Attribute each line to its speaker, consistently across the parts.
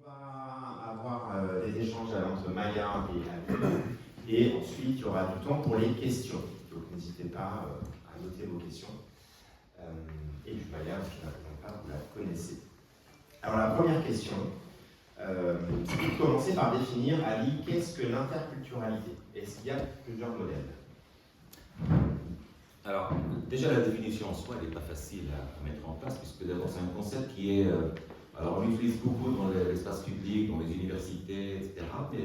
Speaker 1: va avoir des échanges entre Maya et Aliou, et ensuite il y aura du temps pour les questions. Donc n'hésitez pas à noter vos questions. Et puis Maya, je ne la présente pas, vous la connaissez. Alors la première question, c'est de commencer par définir, Ali, qu'est-ce que l'interculturalité? Est-ce qu'il y a plusieurs modèles?
Speaker 2: Alors, déjà la définition en soi, elle n'est pas facile à mettre en place, puisque d'abord c'est un concept qui est... alors on l'utilise beaucoup dans l'espace public, dans les universités, etc. Mais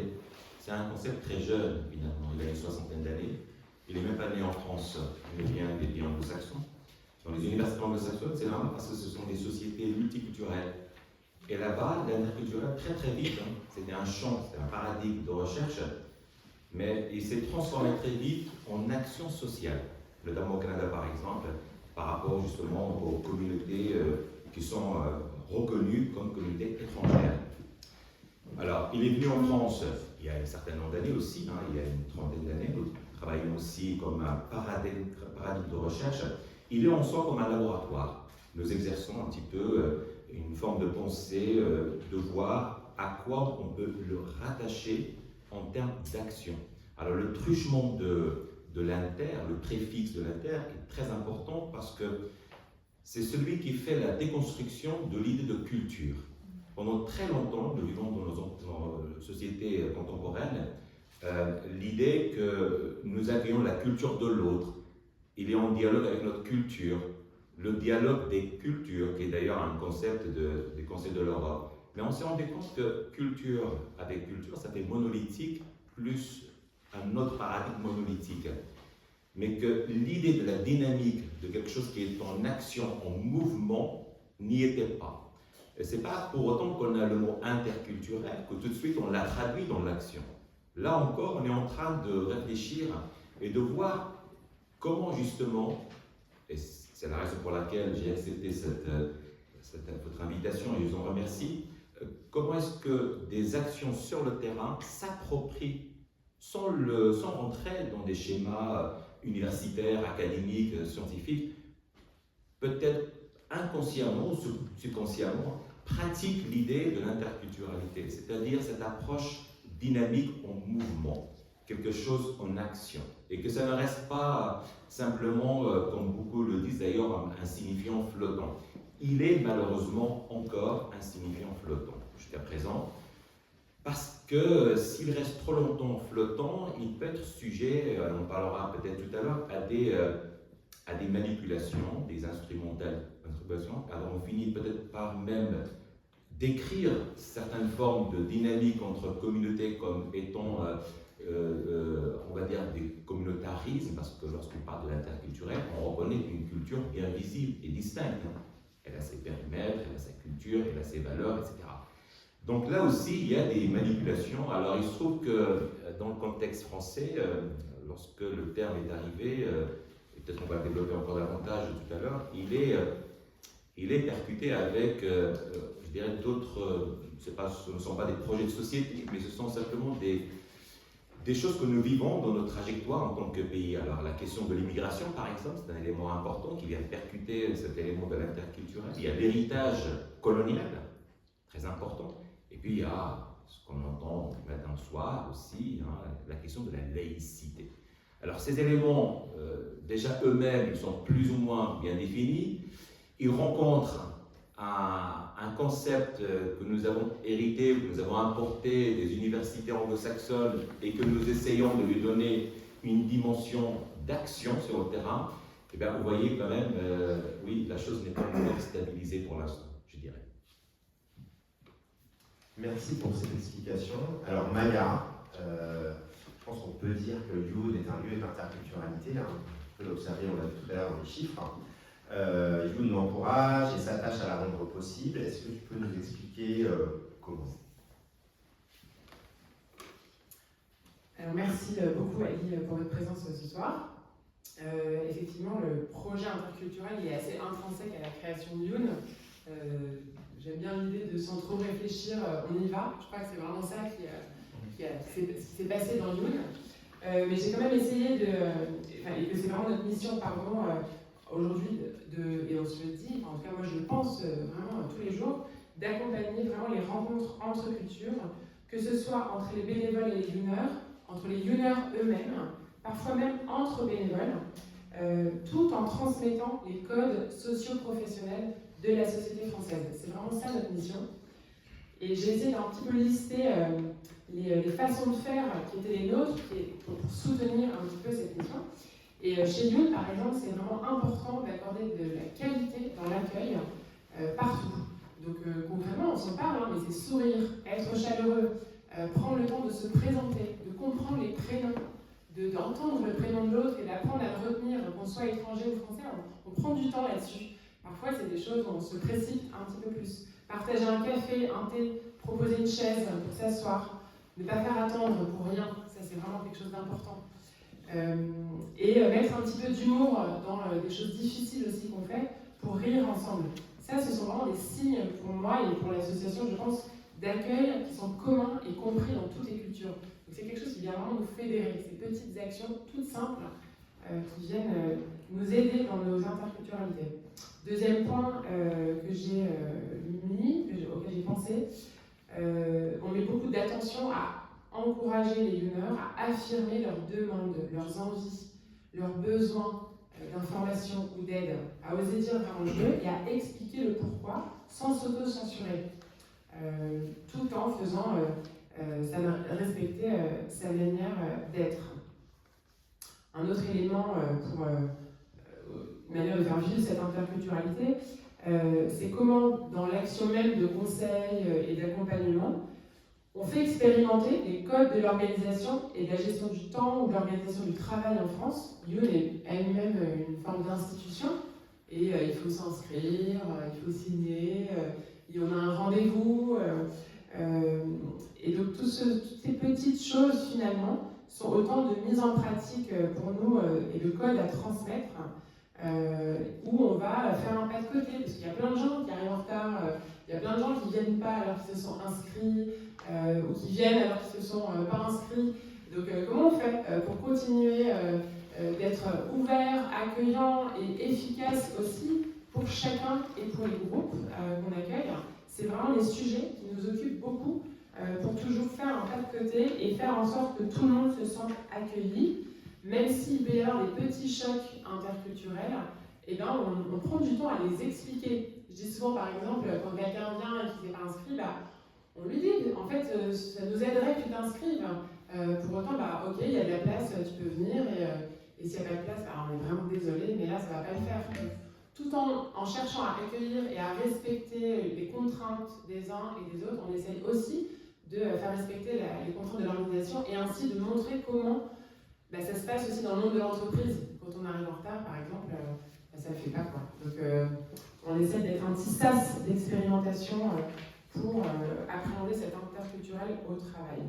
Speaker 2: c'est un concept très jeune, finalement. Il a une soixantaine d'années. Il n'est même pas né en France, il vient des pays anglo-saxons. Dans les universités anglo-saxonnes, c'est normal parce que ce sont des sociétés multiculturelles. Et là-bas, l'interculturel, très très vite, c'était un champ, c'était un paradigme de recherche, mais il s'est transformé très vite en action sociale. Notamment au Canada, par exemple, par rapport justement aux communautés qui sont reconnues comme communautés étrangères. Alors, il est venu en France il y a un certain nombre d'années aussi, il y a une trentaine d'années, travaillant aussi comme un paradigme de recherche. Il est en soi comme un laboratoire. Nous exerçons un petit peu une forme de pensée, de voir à quoi on peut le rattacher en termes d'action. Alors, le truchement de l'inter, le préfixe de l'inter est très important parce que c'est celui qui fait la déconstruction de l'idée de culture. Pendant très longtemps, nous vivons dans nos sociétés contemporaines, l'idée que nous avions la culture de l'autre. Il est en dialogue avec notre culture. Le dialogue des cultures, qui est d'ailleurs un concept des conseils de l'Europe. Mais on s'est rendu compte que culture avec culture, ça fait monolithique plus un autre paradigme monolithique. Mais que l'idée de la dynamique, de quelque chose qui est en action, en mouvement, n'y était pas. Et ce n'est pas pour autant qu'on a le mot interculturel que tout de suite on l'a traduit dans l'action. Là encore, on est en train de réfléchir et de voir comment justement, et c'est la raison pour laquelle j'ai accepté votre invitation et je vous en remercie, comment est-ce que des actions sur le terrain s'approprient sans rentrer dans des schémas universitaires, académiques, scientifiques, peut-être inconsciemment ou subconsciemment, pratiquent l'idée de l'interculturalité, c'est-à-dire cette approche dynamique en mouvement, quelque chose en action, et que ça ne reste pas simplement, comme beaucoup le disent d'ailleurs, un signifiant flottant. Il est malheureusement encore un signifiant flottant jusqu'à présent, parce que s'il reste trop longtemps flottant, il peut être sujet, on en parlera peut-être tout à l'heure, à des manipulations, des instrumentalisations. Alors on finit peut-être par même décrire certaines formes de dynamique entre communautés comme étant, on va dire, des communautarismes, parce que lorsqu'on parle de l'interculturel, on reconnaît une culture bien visible et distincte. Elle a ses périmètres, elle a sa culture, elle a ses valeurs, etc. Donc là aussi, il y a des manipulations. Alors il se trouve que dans le contexte français, lorsque le terme est arrivé, et peut-être qu'on va le développer encore davantage tout à l'heure, il est percuté avec, je dirais, d'autres, ce ne sont pas des projets de société, mais ce sont simplement des choses que nous vivons dans notre trajectoire en tant que pays. Alors la question de l'immigration, par exemple, c'est un élément important qui vient percuter cet élément de l'interculturel. Il y a l'héritage colonial, très important. Et puis il y a ce qu'on entend du matin au soir aussi, la question de la laïcité. Alors ces éléments, déjà eux-mêmes, ils sont plus ou moins bien définis. Ils rencontrent un concept que nous avons hérité, que nous avons importé des universités anglo-saxonnes et que nous essayons de lui donner une dimension d'action sur le terrain. Et bien vous voyez quand même, oui, la chose n'est pas encore stabilisée pour l'instant, je dirais.
Speaker 1: Merci pour cette explication. Alors Maya, je pense qu'on peut dire que Lyoud est un lieu d'interculturalité, on peut l'observer, on l'a vu tout à l'heure dans les chiffres. Lyoud l'encourage et s'attache à la rendre possible. Est-ce que tu peux nous expliquer comment?
Speaker 3: Alors merci beaucoup Ali pour votre présence ce soir. Effectivement, le projet interculturel il est assez intrinsèque à la création de Lyoud. J'aime bien l'idée de sans trop réfléchir, on y va. Je crois que c'est vraiment ça qui s'est passé dans Lyoud. Mais j'ai quand même essayé et que c'est vraiment notre mission, aujourd'hui, et on se le dit, en tout cas moi je le pense vraiment tous les jours, d'accompagner vraiment les rencontres entre cultures, que ce soit entre les bénévoles et les Youners, entre les Youners eux-mêmes, parfois même entre bénévoles, tout en transmettant les codes socio-professionnels de la société française. C'est vraiment ça notre mission. Et j'ai essayé d'un petit peu lister les façons de faire qui étaient les nôtres pour soutenir un petit peu cette mission. Et chez Youn, par exemple, c'est vraiment important d'accorder de la qualité dans l'accueil partout. Donc concrètement, on s'en parle, hein, mais c'est sourire, être chaleureux, prendre le temps de se présenter, de comprendre les prénoms, d'entendre le prénom de l'autre et d'apprendre à le retenir, qu'on soit étranger ou français, on prend du temps là-dessus. Parfois, c'est des choses où on se précipite un petit peu plus. Partager un café, un thé, proposer une chaise pour s'asseoir, ne pas faire attendre pour rien, ça c'est vraiment quelque chose d'important. Et mettre un petit peu d'humour dans des choses difficiles aussi qu'on fait pour rire ensemble. Ça, ce sont vraiment des signes pour moi et pour l'association, je pense, d'accueil qui sont communs et compris dans toutes les cultures. Donc c'est quelque chose qui vient vraiment nous fédérer, ces petites actions toutes simples qui viennent nous aider dans nos interculturalités. Deuxième point que j'ai mis, auquel j'ai pensé, on met beaucoup d'attention à encourager les Youners à affirmer leurs demandes, leurs envies, leurs besoins d'information ou d'aide, à oser dire vraiment le jeu et à expliquer le pourquoi sans s'auto-censurer, tout en faisant respecter sa manière d'être. Un autre élément pour une manière de faire vivre cette interculturalité, c'est comment, dans l'action même de conseil et d'accompagnement, on fait expérimenter les codes de l'organisation et de la gestion du temps ou de l'organisation du travail en France. Youn est elle-même une forme d'institution et il faut s'inscrire, il faut signer, et on a un rendez-vous. Et donc toutes ces petites choses finalement sont autant de mises en pratique pour nous et de codes à transmettre où on va faire un pas de côté parce qu'il y a plein de gens qui arrivent en retard, il y a plein de gens qui ne viennent pas alors qu'ils se sont inscrits ou qui viennent alors qu'ils ne se sont pas inscrits. Donc comment on fait pour continuer d'être ouvert, accueillant et efficace aussi pour chacun et pour les groupes qu'on accueille? C'est vraiment les sujets qui nous occupent beaucoup pour toujours faire un pas de côté et faire en sorte que tout le monde se sente accueilli, même s'il peut y avoir des petits chocs interculturels, eh ben on prend du temps à les expliquer. Je dis souvent par exemple, quand quelqu'un vient et qui n'est pas inscrit, on lui dit en fait ça nous aiderait que tu t'inscrives. Pour autant, ok, il y a de la place, tu peux venir et s'il n'y a pas de place, on est vraiment désolé, mais là ça ne va pas le faire. Tout en cherchant à accueillir et à respecter les contraintes des uns et des autres, on essaye aussi de faire respecter les contraintes de l'organisation et ainsi de montrer comment ça se passe aussi dans le monde de l'entreprise. Quand on arrive en retard, par exemple, ça ne le fait pas, quoi. Donc on essaie d'être un petit sas d'expérimentation pour appréhender cette interculturel au travail.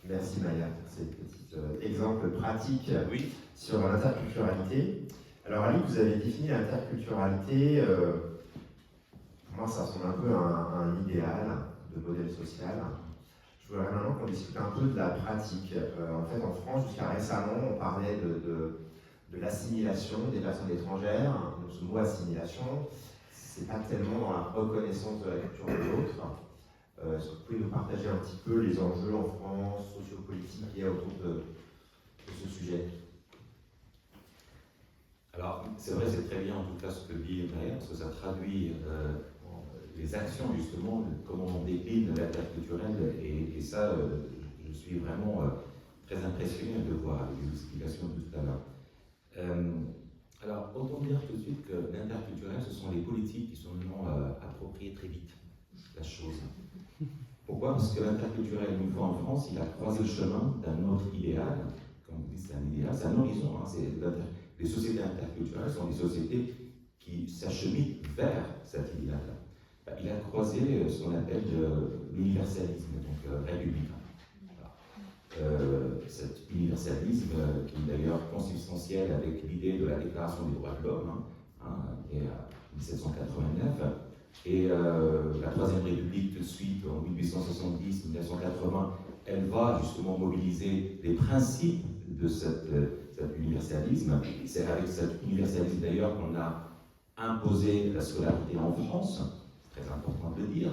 Speaker 1: Merci Maya pour ces petits exemples pratiques
Speaker 2: Oui.
Speaker 1: sur l'interculturalité. Alors Ali, vous avez défini l'interculturalité, pour moi ça ressemble un peu à un idéal de modèle social. Je voudrais maintenant qu'on discute un peu de la pratique. En fait, en France, jusqu'à récemment, on parlait de l'assimilation des personnes étrangères. Donc, ce mot assimilation, c'est pas tellement dans la reconnaissance de la culture de l'autre. Est-ce que vous pouvez nous partager un petit peu les enjeux en France, sociopolitiques et autour de ce sujet?
Speaker 2: Alors, c'est vrai, c'est très bien en tout cas ce que dit Maya, parce que ça traduit les actions justement, comment on décline l'interculturel, et ça, je suis vraiment très impressionné de voir les explications de tout à l'heure. Alors, autant dire tout de suite que l'interculturel, ce sont les politiques qui sont maintenant appropriées très vite la chose. Pourquoi? Parce que l'interculturel, une fois en France, il a croisé le chemin d'un autre idéal. Comme vous dites, c'est un idéal, c'est un horizon. Les sociétés interculturelles sont des sociétés qui s'acheminent vers cet idéal-là. Il a croisé ce qu'on appelle l'universalisme, donc républicain. Cet universalisme qui est d'ailleurs consubstantiel avec l'idée de la Déclaration des droits de l'homme, qui est en 1789, et la Troisième République tout de suite, en 1870-1980, elle va justement mobiliser les principes de cette cet universalisme. C'est avec cet universalisme d'ailleurs qu'on a imposé la scolarité en France, c'est très important de le dire.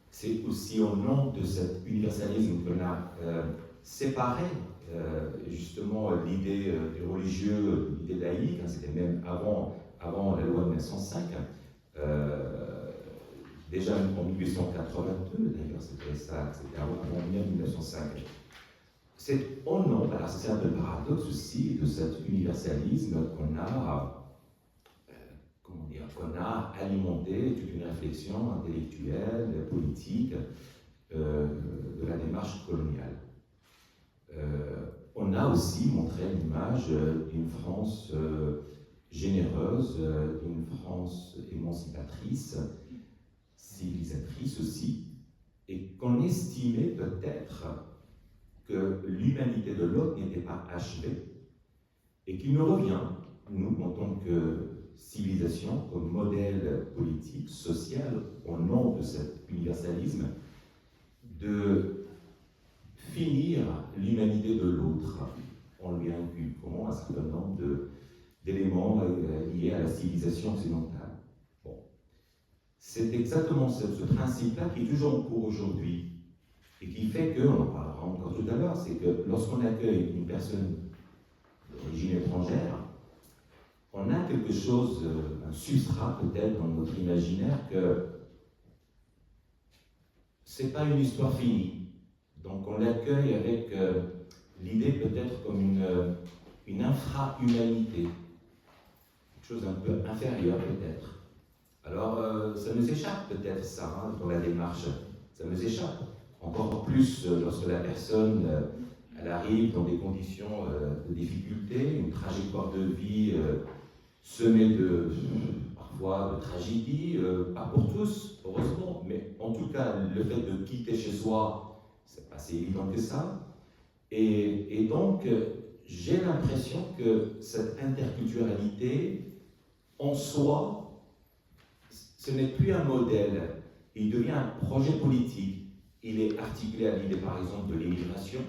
Speaker 2: C'est aussi au nom de cet universalisme qu'on a séparé justement l'idée du religieux, l'idée laïque, hein, c'était même avant la loi de 1905, déjà en 1882 d'ailleurs, c'était avant 1905. C'est au nom, alors c'est un peu le paradoxe aussi, de cet universalisme qu'on a alimenté toute une réflexion intellectuelle, politique de la démarche coloniale. On a aussi montré l'image d'une France généreuse, d'une France émancipatrice, civilisatrice aussi, et qu'on estimait peut-être que l'humanité de l'autre n'était pas achevée, et qu'il nous revient, nous, en tant que civilisation, comme modèle politique, social, au nom de cet universalisme, de finir l'humanité de l'autre en lui inculquant un certain nombre d'éléments liés à la civilisation occidentale. Bon. C'est exactement ce principe-là qui est toujours en cours aujourd'hui et qui fait que, on en parlera encore tout à l'heure, c'est que lorsqu'on accueille une personne d'origine étrangère, on a quelque chose, un substrat peut-être dans notre imaginaire que c'est pas une histoire finie. Donc on l'accueille avec l'idée peut-être comme une infra-humanité, quelque chose un peu inférieur peut-être. Alors ça nous échappe peut-être ça, hein, dans la démarche, ça nous échappe. Encore plus lorsque la personne elle arrive dans des conditions de difficulté, une trajectoire de vie semée parfois de tragédies, pas pour tous, heureusement, mais en tout cas le fait de quitter chez soi, c'est pas si évident que ça. Et donc, j'ai l'impression que cette interculturalité, en soi, ce n'est plus un modèle, il devient un projet politique. Il est articulé à l'idée, par exemple, de l'immigration,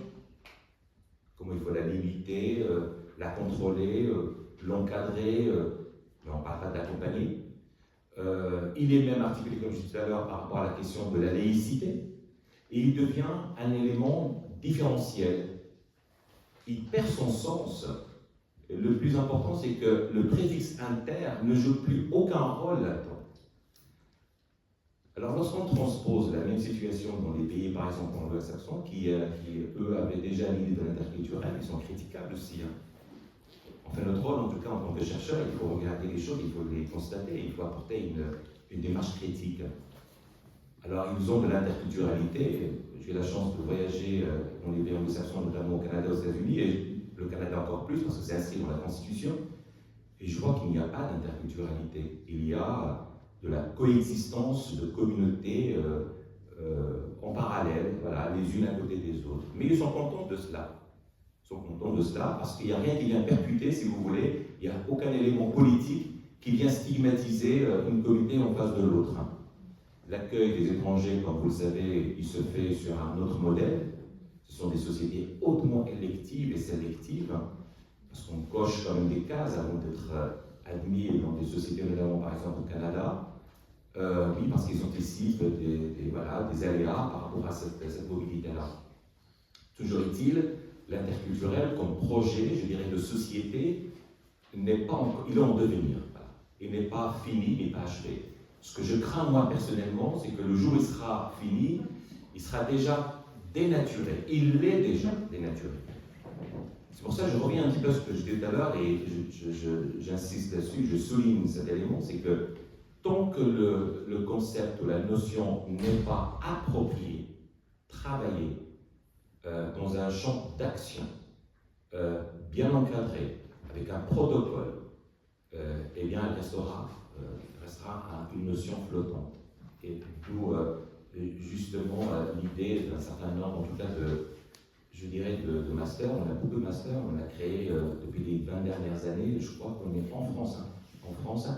Speaker 2: comment il faut la limiter, la contrôler, l'encadrer, mais on ne parle pas de l'accompagner. Il est même articulé, comme je disais tout à l'heure, par rapport à la question de la laïcité. Et il devient un élément différentiel. Il perd son sens. Le plus important, c'est que le préfixe inter ne joue plus aucun rôle là-dedans. Alors, lorsqu'on transpose la même situation dans les pays, par exemple anglo-saxons, qui eux, avaient déjà l'idée de l'interculturel, ils sont critiquables aussi. Hein. Enfin, notre rôle, en tout cas, en tant que chercheur, il faut regarder les choses, il faut les constater, il faut apporter une démarche critique. Alors, ils ont de l'interculturalité. J'ai la chance de voyager dans les pays anglo-saxons, notamment au Canada, aux États-Unis, et le Canada encore plus, parce que c'est inscrit dans la Constitution. Et je vois qu'il n'y a pas d'interculturalité. Il y a de la coexistence de communautés en parallèle, voilà, les unes à côté des autres. Mais ils sont contents de cela. Ils sont contents de cela parce qu'il n'y a rien qui vient percuter, si vous voulez, il n'y a aucun élément politique qui vient stigmatiser une communauté en face de l'autre. L'accueil des étrangers, comme vous le savez, il se fait sur un autre modèle. Ce sont des sociétés hautement électives et sélectives, parce qu'on coche quand même des cases avant d'être admis dans des sociétés, notamment par exemple au Canada. Oui, parce qu'ils anticipent des aléas par rapport à cette mobilité-là. Toujours est-il, l'interculturel comme projet, je dirais, de société, n'est pas encore, il est en devenir. Voilà. Il n'est pas fini, il n'est pas achevé. Ce que je crains, moi, personnellement, c'est que le jour où il sera fini, il sera déjà dénaturé. Il l'est déjà dénaturé. C'est pour ça que je reviens un petit peu à ce que je disais tout à l'heure, et j'insiste là-dessus, je souligne cet élément, c'est que tant que le concept ou la notion n'est pas approprié, travaillé dans un champ d'action bien encadré, avec un protocole, eh bien, elle restera une notion flottante. Et d'où justement l'idée d'un certain nombre, en tout cas de masters. On a beaucoup de masters, on a créé depuis les 20 dernières années, je crois qu'on est en France,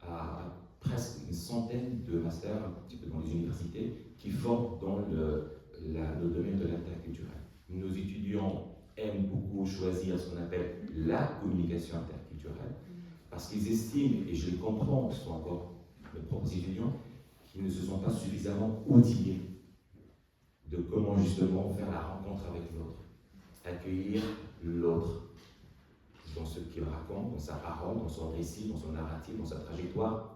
Speaker 2: à presque une centaine de masters, un petit peu dans les universités, qui forment dans le domaine de l'interculturel. Nos étudiants aiment beaucoup choisir ce qu'on appelle la communication interculturelle, parce qu'ils estiment, et je les comprends, ce sont encore mes propres étudiants, qu'ils ne se sont pas suffisamment outillés de comment justement faire la rencontre avec l'autre, accueillir l'autre dans ce qu'il raconte, dans sa parole, dans son récit, dans son narratif, dans sa trajectoire.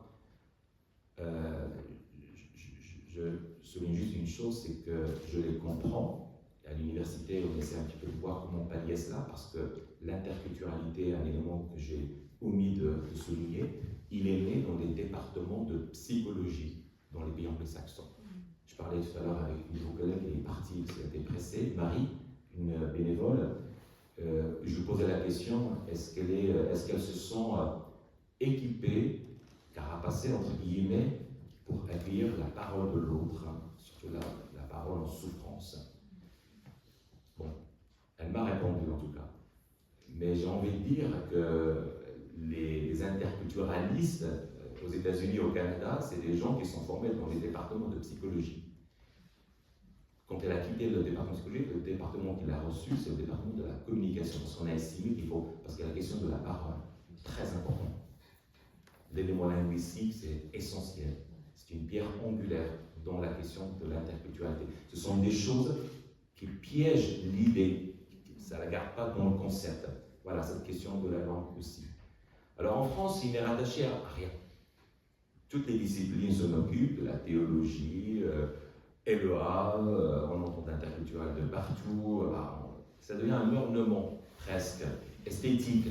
Speaker 2: Je souligne juste une chose, c'est que je les comprends. À l'université, on essaie un petit peu de voir comment pallier cela, parce que l'interculturalité, un élément que j'ai omis de souligner, il est né dans des départements de psychologie dans les pays anglo-saxons. Je parlais tout à l'heure avec une de vos collègues, elle est partie, parce qu'elle était pressée, Marie, une bénévole. Je lui posais la question, est-ce qu'elle se sent équipée, carapacée entre guillemets, pour accueillir la parole de l'autre, surtout la parole en souffrance. Bon, elle m'a répondu en tout cas. Mais j'ai envie de dire que les interculturalistes aux États-Unis, au Canada, c'est des gens qui sont formés dans les départements de psychologie. Quand elle a quitté le département de psychologie, le département qu'il a reçu, c'est le département de la communication. Parce qu'on a estimé qu'il faut, parce qu'il y a la question de la parole, très important. L'élément linguistique, c'est essentiel. C'est une pierre angulaire dans la question de l'interculturalité. Ce sont des choses qui piègent l'idée, ça ne la garde pas dans le concept. Voilà, cette question de la langue aussi. Alors en France, il n'est rattaché à rien. Toutes les disciplines s'en occupent, la théologie, LEA, on entend interculturel de partout, ça devient un ornement presque esthétique.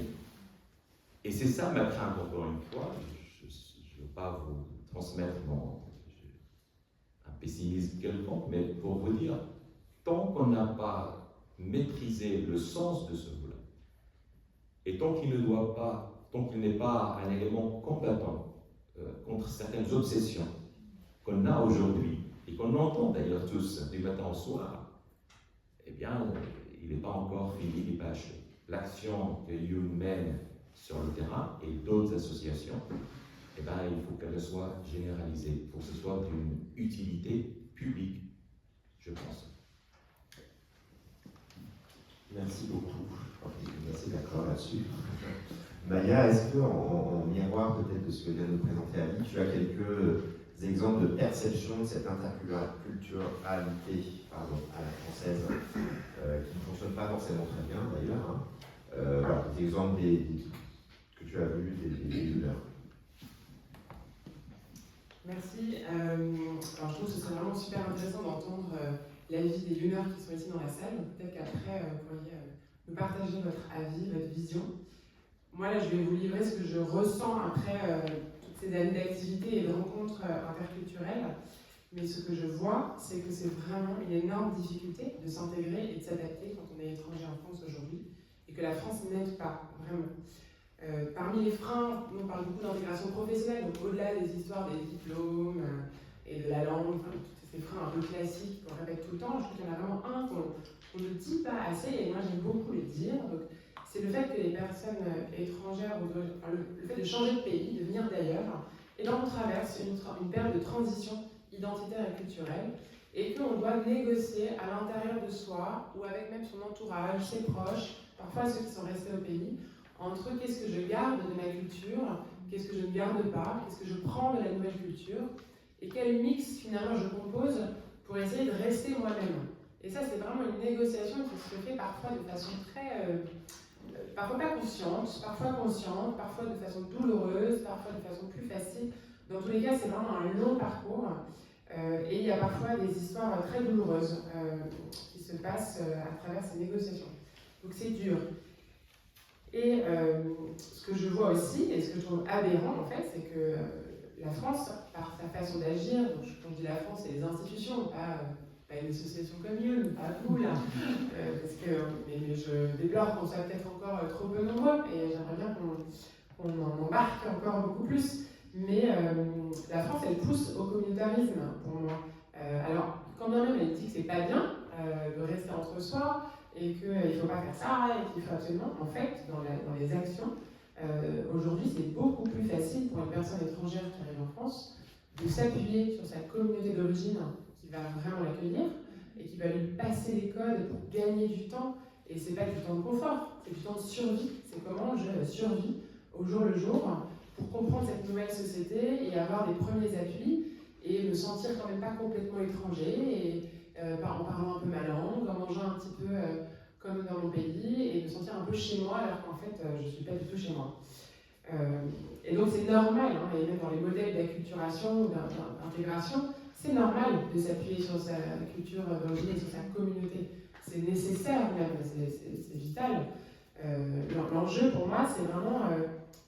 Speaker 2: Et c'est ça ma crainte, encore une fois. Je ne veux pas vous transmettre un pessimisme quelconque, mais pour vous dire, tant qu'on n'a pas maîtrisé le sens de ce mot-là, et tant qu'il n'est pas un élément combattant contre certaines obsessions qu'on a aujourd'hui, et qu'on entend d'ailleurs tous du matin au soir, eh bien, il n'est pas encore fini, il n'est pas achevé. L'action que Youn mène sur le terrain et d'autres associations, eh bien, il faut qu'elle soit généralisée, il faut que ce soit d'une utilité publique, je pense.
Speaker 1: Merci beaucoup. Je suis assez d'accord là-dessus. Maya, est-ce qu'en miroir peut-être de ce que vient de nous présenter Ali, tu as quelques exemples de perception de cette interculturalité à la française qui ne fonctionne pas forcément très bien d'ailleurs. Voilà, des exemples que tu as vus des leaders.
Speaker 3: Merci. Alors je trouve que ce serait vraiment super intéressant d'entendre l'avis des lueurs qui sont ici dans la salle. Peut-être qu'après, vous pourriez nous partager votre avis, votre vision. Moi, là, je vais vous livrer ce que je ressens après toutes ces années d'activité et de rencontres interculturelles. Mais ce que je vois, c'est que c'est vraiment une énorme difficulté de s'intégrer et de s'adapter quand on est étranger en France aujourd'hui, et que la France n'aide pas, vraiment. Parmi les freins, on parle beaucoup d'intégration professionnelle, donc au-delà des histoires des diplômes et de la langue, enfin, tous ces freins un peu classiques qu'on répète tout le temps, je trouve qu'il y en a vraiment un qu'on ne dit pas assez, et moi j'aime beaucoup le dire. Donc, c'est le fait que les personnes étrangères, le fait de changer de pays, de venir d'ailleurs, et là on traverse une période de transition identitaire et culturelle, et qu'on doit négocier à l'intérieur de soi, ou avec même son entourage, ses proches, parfois ceux qui sont restés au pays, entre qu'est-ce que je garde de ma culture, qu'est-ce que je ne garde pas, qu'est-ce que je prends de la nouvelle culture, et quel mix finalement je compose pour essayer de rester moi-même. Et ça, c'est vraiment une négociation qui se fait parfois de façon très... parfois pas consciente, parfois consciente, parfois de façon douloureuse, parfois de façon plus facile. Dans tous les cas, c'est vraiment un long parcours. Et il y a parfois des histoires très douloureuses qui se passent à travers ces négociations. Donc c'est dur. Et ce que je vois aussi, et ce que je trouve aberrant en fait, c'est que la France, par sa façon d'agir, donc quand je dis la France, c'est les institutions, pas une association comme Youn, pas vous là, mais je déplore qu'on soit peut-être encore trop peu nombreux, et j'aimerais bien qu'on en embarque encore beaucoup plus. Mais la France, elle pousse au communautarisme, pour moi. Alors, quand bien même elle dit que c'est pas bien de rester entre soi, et qu'il ne faut pas faire ça, et qu'il faut absolument, en fait, dans les actions, aujourd'hui, c'est beaucoup plus facile pour une personne étrangère qui arrive en France de s'appuyer sur sa communauté d'origine qui va vraiment l'accueillir et qui va lui passer les codes pour gagner du temps Et c'est pas du temps de confort, c'est du temps de survie. C'est comment je survis au jour le jour pour comprendre cette nouvelle société et avoir des premiers appuis et me sentir quand même pas complètement étranger et en parlant un peu ma langue, en mangeant un petit peu comme dans mon pays et me sentir un peu chez moi alors qu'en fait je suis pas du tout chez moi. Et donc c'est normal, hein, et même dans les modèles d'acculturation ou d'intégration, c'est normal de s'appuyer sur sa culture d'origine et sur sa communauté. C'est nécessaire même, c'est vital. L'enjeu pour moi, c'est vraiment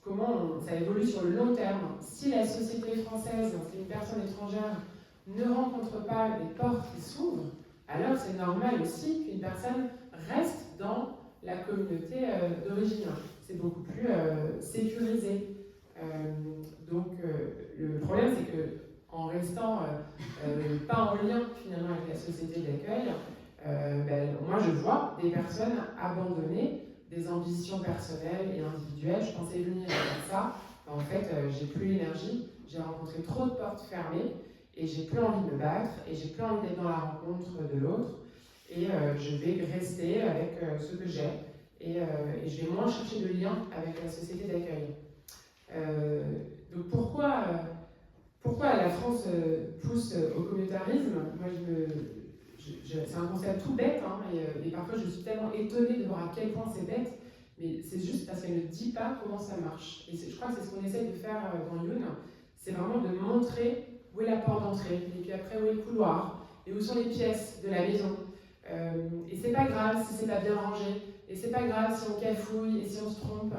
Speaker 3: comment ça évolue sur le long terme. Si la société française, si une personne étrangère ne rencontre pas des portes qui s'ouvrent, alors c'est normal aussi qu'une personne reste dans la communauté d'origine. C'est beaucoup plus sécurisé. Le problème, c'est que en restant pas en lien finalement avec la société d'accueil, moi je vois des personnes abandonner des ambitions personnelles et individuelles. Je pensais venir avec ça. En fait, j'ai plus l'énergie, j'ai rencontré trop de portes fermées et j'ai plus envie de me battre et j'ai plus envie d'être dans la rencontre de l'autre. Et je vais rester avec ce que j'ai et je vais moins chercher de lien avec la société d'accueil. Donc pourquoi la France pousse au communautarisme? Moi, c'est un constat tout bête, hein, et parfois je suis tellement étonnée de voir à quel point c'est bête, mais c'est juste parce qu'elle ne dit pas comment ça marche. Et je crois que c'est ce qu'on essaie de faire dans Youn, c'est vraiment de montrer où est la porte d'entrée, et puis après où est le couloir, et où sont les pièces de la maison. Et c'est pas grave si c'est pas bien rangé, et c'est pas grave si on cafouille et si on se trompe,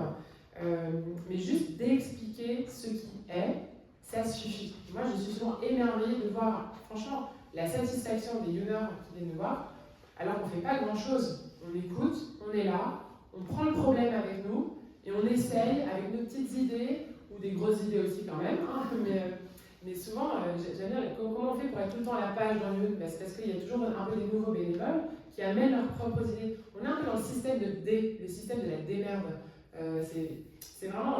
Speaker 3: mais juste d'expliquer ce qui est, ça suffit. Moi, je suis souvent émerveillée de voir, franchement, la satisfaction des Youners qui viennent nous voir, alors qu'on ne fait pas grand-chose. On écoute, on est là, on prend le problème avec nous, et on essaye, avec nos petites idées, ou des grosses idées aussi quand même, hein, mais souvent, j'aime bien, comment on fait pour être tout le temps à la page dans Youn? C'est parce qu'il y a toujours un peu des nouveaux bénévoles qui amènent leurs propres idées. On est un peu dans le système le système de la démerde. C'est vraiment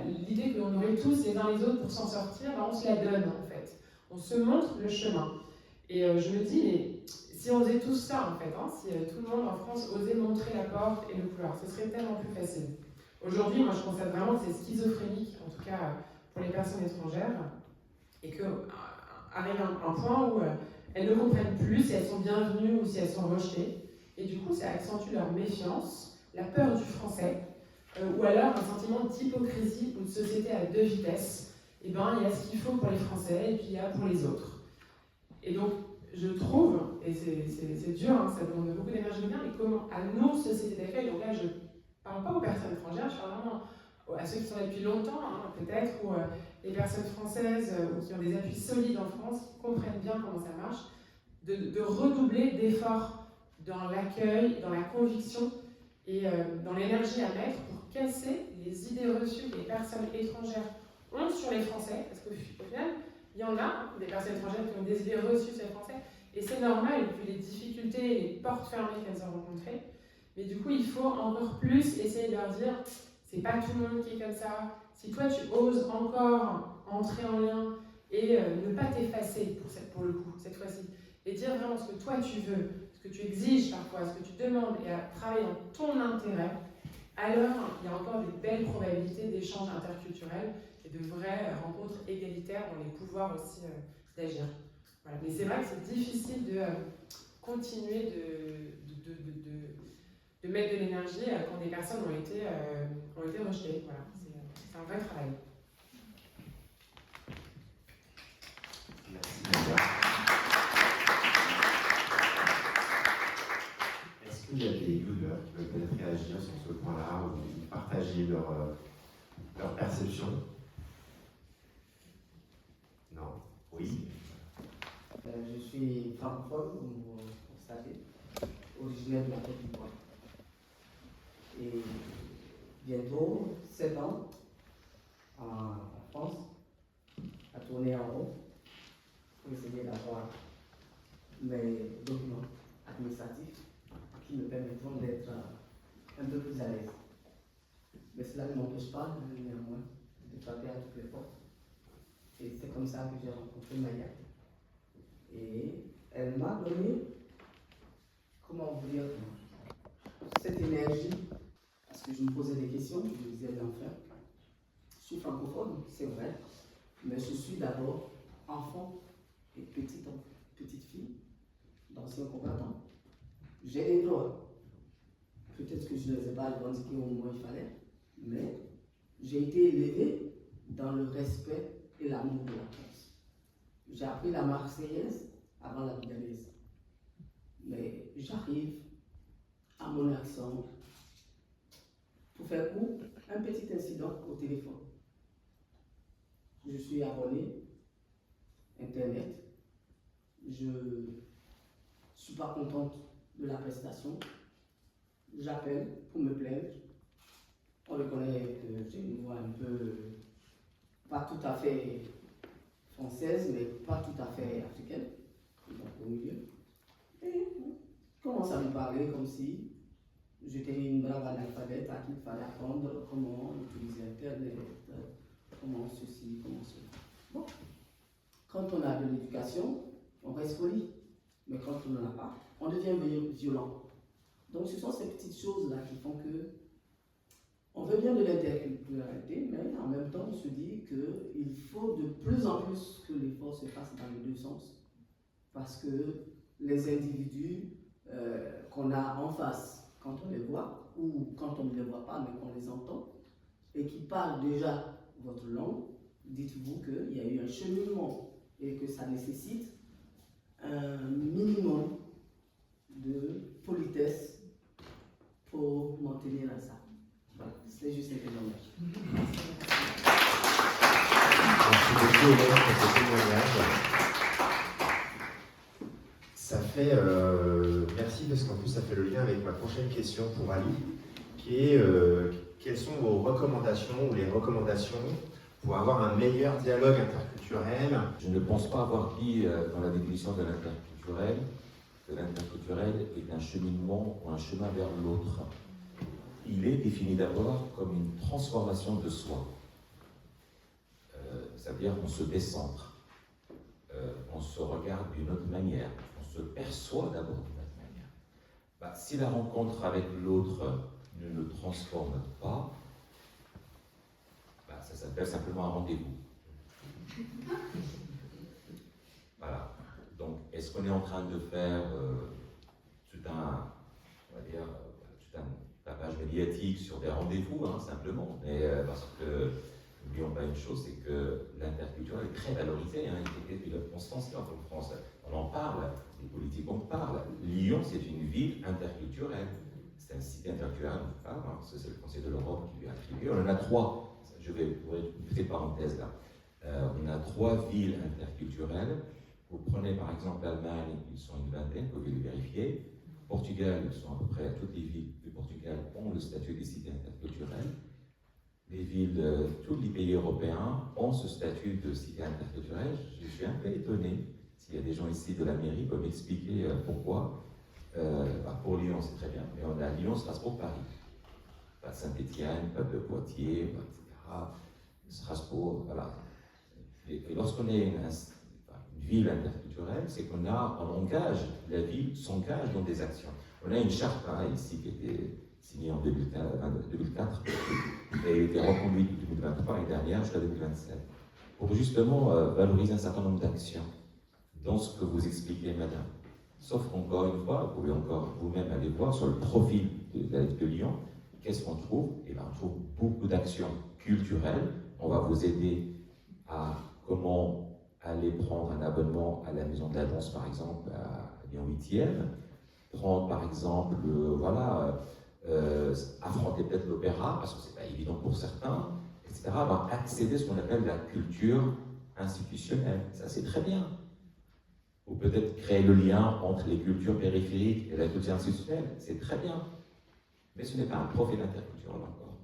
Speaker 3: l'idée qu'on aurait tous les uns les autres pour s'en sortir, on se la donne en fait. On se montre le chemin. Et je me dis, mais si on faisait tout ça en fait, hein, si tout le monde en France osait montrer la porte et le couloir, ce serait tellement plus facile. Aujourd'hui, moi je constate vraiment que c'est schizophrénique, en tout cas pour les personnes étrangères, et qu'arrive un point où elles ne comprennent plus si elles sont bienvenues ou si elles sont rejetées. Et du coup, ça accentue leur méfiance, la peur du français, ou alors un sentiment d'hypocrisie ou de société à deux vitesses. Et ben, il y a ce qu'il faut pour les Français et puis il y a pour les autres. Et donc, je trouve, et c'est dur, hein, ça demande beaucoup d'énergie, mais comment, à nos sociétés d'accueil, donc là, je ne parle pas aux personnes étrangères, je parle vraiment à ceux qui sont là depuis longtemps, hein, peut-être, ou les personnes françaises ou qui ont des appuis solides en France, qui comprennent bien comment ça marche, de redoubler d'efforts dans l'accueil, dans la conviction et dans l'énergie à mettre pour casser les idées reçues que les personnes étrangères ont sur les Français, parce qu'au final, il y en a des personnes étrangères qui ont des idées reçues sur les Français, et c'est normal, vu les difficultés et les portes fermées qu'elles ont rencontrées, mais du coup, il faut encore plus essayer de leur dire, c'est pas tout le monde qui est comme ça, si toi tu oses encore entrer en lien et ne pas t'effacer pour le coup, cette fois-ci, et dire vraiment ce que toi tu veux, ce que tu exiges parfois, ce que tu demandes, et à travailler dans ton intérêt, alors il y a encore des belles probabilités d'échanges interculturels et de vraies rencontres égalitaires dans les pouvoirs aussi d'agir. Voilà. Mais c'est vrai que c'est difficile de continuer de mettre de l'énergie quand des personnes ont été rejetées. Voilà. C'est un vrai travail.
Speaker 1: Merci Nadia. Est-ce qu'il y a des Youners qui veulent peut-être réagir sur ce point-là ou partager leur perception? Non? Oui?
Speaker 4: Je suis francophone, comme vous constatez, originaire de la Côte d'Ivoire. Et bientôt 7 ans en France, à tourner en haut pour essayer d'avoir mes documents administratifs qui me permettront d'être un peu plus à l'aise. Mais cela ne m'empêche pas, néanmoins, de frapper à toutes les portes. Et c'est comme ça que j'ai rencontré Maya. Et elle m'a donné, comment vous dire, cette énergie, parce que je me posais des questions, je me disais, enfin, je suis francophone, c'est vrai, mais je suis d'abord enfant et petite fille d'anciens combattants. J'ai des droits. Peut-être que je ne les ai pas revendiqués au moment où il fallait, mais j'ai été élevé dans le respect et l'amour de la France. J'ai appris la Marseillaise avant la Libanaise. Mais j'arrive à mon accent. Pour faire court, un petit incident au téléphone. Je suis abonné Internet. Je ne suis pas contente de la prestation. J'appelle pour me plaindre. On reconnaît que j'ai une voix un peu, pas tout à fait française, mais pas tout à fait africaine, donc au milieu. Et on commence à me parler comme si j'étais une brave analphabète à qui il fallait apprendre comment utiliser Internet, comment ceci, comment cela. Bon. Quand on a de l'éducation, on reste poli. Mais quand on n'en a pas, on devient violent. Donc ce sont ces petites choses-là qui font que on veut bien de l'interculturalité, mais en même temps on se dit qu'il faut de plus en plus que l'effort se fasse dans les deux sens. Parce que les individus qu'on a en face, quand on les voit, ou quand on ne les voit pas, mais qu'on les entend, et qui parlent déjà votre langue, dites-vous qu'il y a eu un cheminement et que ça nécessite un minimum de politesse pour maintenir ça. Voilà, c'est juste un témoignage.
Speaker 1: Merci beaucoup Hélène pour ce témoignage. Ça fait, merci parce qu'en plus ça fait le lien avec ma prochaine question pour Ali, qui est quelles sont vos recommandations ou les recommandations pour avoir un meilleur dialogue interculturel?
Speaker 2: Je ne pense pas avoir dit dans la définition de l'interculturel que l'interculturel est un cheminement ou un chemin vers l'autre. Il est défini d'abord comme une transformation de soi. C'est-à-dire qu'on se décentre, on se regarde d'une autre manière, on se perçoit d'abord d'une autre manière. Si la rencontre avec l'autre ne le transforme pas, ça s'appelle simplement un rendez-vous. Voilà. Donc, est-ce qu'on est en train de faire tout un tapage médiatique sur des rendez-vous, simplement, mais parce que, n'oublions pas une chose, c'est que l'interculturel est très valorisé, il était de constance en France. On en parle, les politiques en parlent. Lyon, c'est une ville interculturelle. C'est un site interculturel, on parle, c'est le Conseil de l'Europe qui lui a attribué. On en a 3. Je vais ouvrir une petite parenthèse là. On a 3 villes interculturelles. Vous prenez par exemple l'Allemagne, ils sont une vingtaine, vous pouvez le vérifier. Portugal, ils sont à peu près toutes les villes du Portugal ont le statut des cités interculturelles. Les villes de tous les pays européens ont ce statut de cité interculturelle. Je suis un peu étonné. S'il y a des gens ici de la mairie, peuvent m'expliquer pourquoi. Pour Lyon, c'est très bien, mais on a Lyon, Strasbourg, Paris. Pas de Saint-Étienne, pas de Poitiers, etc. Strasbourg, voilà. Et lorsqu'on est une ville interculturelle, c'est qu'on engage, la ville s'engage dans des actions. On a une charte ici qui a été signée en 2004 et a été reconduite en 2023 et dernière jusqu'à 2027 pour justement valoriser un certain nombre d'actions dans ce que vous expliquez, madame. Sauf qu'encore une fois, vous pouvez encore vous-même aller voir sur le profil de Lyon, qu'est-ce qu'on trouve? On trouve beaucoup d'actions culturelles. On va vous aider à comment aller prendre un abonnement à la Maison de l'Agence, par exemple, à Lyon 8e. Prendre, par exemple, affronter peut-être l'opéra, parce que c'est pas évident pour certains, etc. Accéder à ce qu'on appelle la culture institutionnelle. Ça, c'est très bien. Ou peut-être créer le lien entre les cultures périphériques et la culture institutionnelle, c'est très bien. Mais ce n'est pas un profil interculturel encore.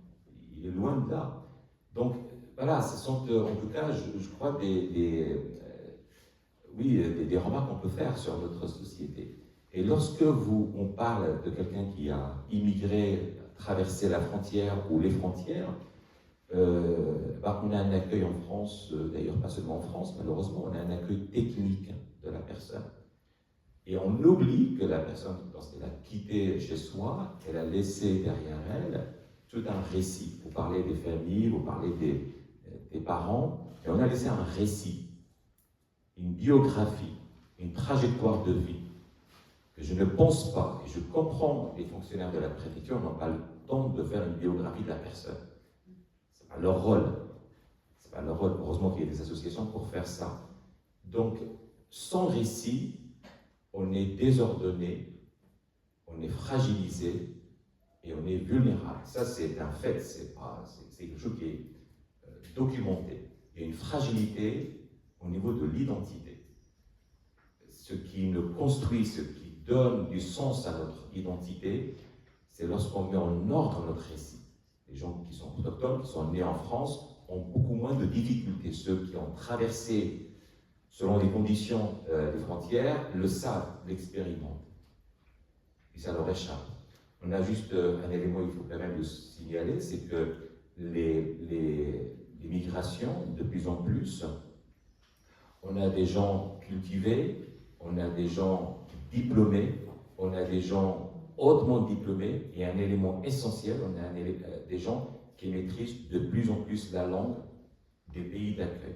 Speaker 2: Il est loin de là. Donc, voilà, ce sont en tout cas, je crois, des remarques qu'on peut faire sur notre société. Et lorsque on parle de quelqu'un qui a immigré, traversé la frontière ou les frontières, on a un accueil en France, d'ailleurs pas seulement en France, malheureusement, on a un accueil technique de la personne. Et on oublie que la personne, lorsqu'elle a quitté chez soi, elle a laissé derrière elle tout un récit. Vous parlez des familles, vous parlez des parents, et on a laissé un récit, une biographie, une trajectoire de vie, que je ne pense pas, et je comprends les fonctionnaires de la préfecture n'ont pas le temps de faire une biographie de la personne. Ce n'est pas leur rôle. C'est pas leur rôle. Heureusement qu'il y a des associations pour faire ça. Donc, sans récit, on est désordonné, on est fragilisé et on est vulnérable. Ça, c'est un fait, c'est quelque chose qui est documenté. Il y a une fragilité au niveau de l'identité. Ce qui nous construit, ce qui donne du sens à notre identité, c'est lorsqu'on met en ordre notre récit. Les gens qui sont autochtones, qui sont nés en France, ont beaucoup moins de difficultés. Ceux qui ont traversé selon les conditions des frontières, le savent, l'expérimentent. Et ça leur échappe. On a juste un élément, il faut quand même le signaler, c'est que les migrations, de plus en plus, on a des gens cultivés, on a des gens diplômés, on a des gens hautement diplômés, et un élément essentiel, on a des gens qui maîtrisent de plus en plus la langue des pays d'accueil.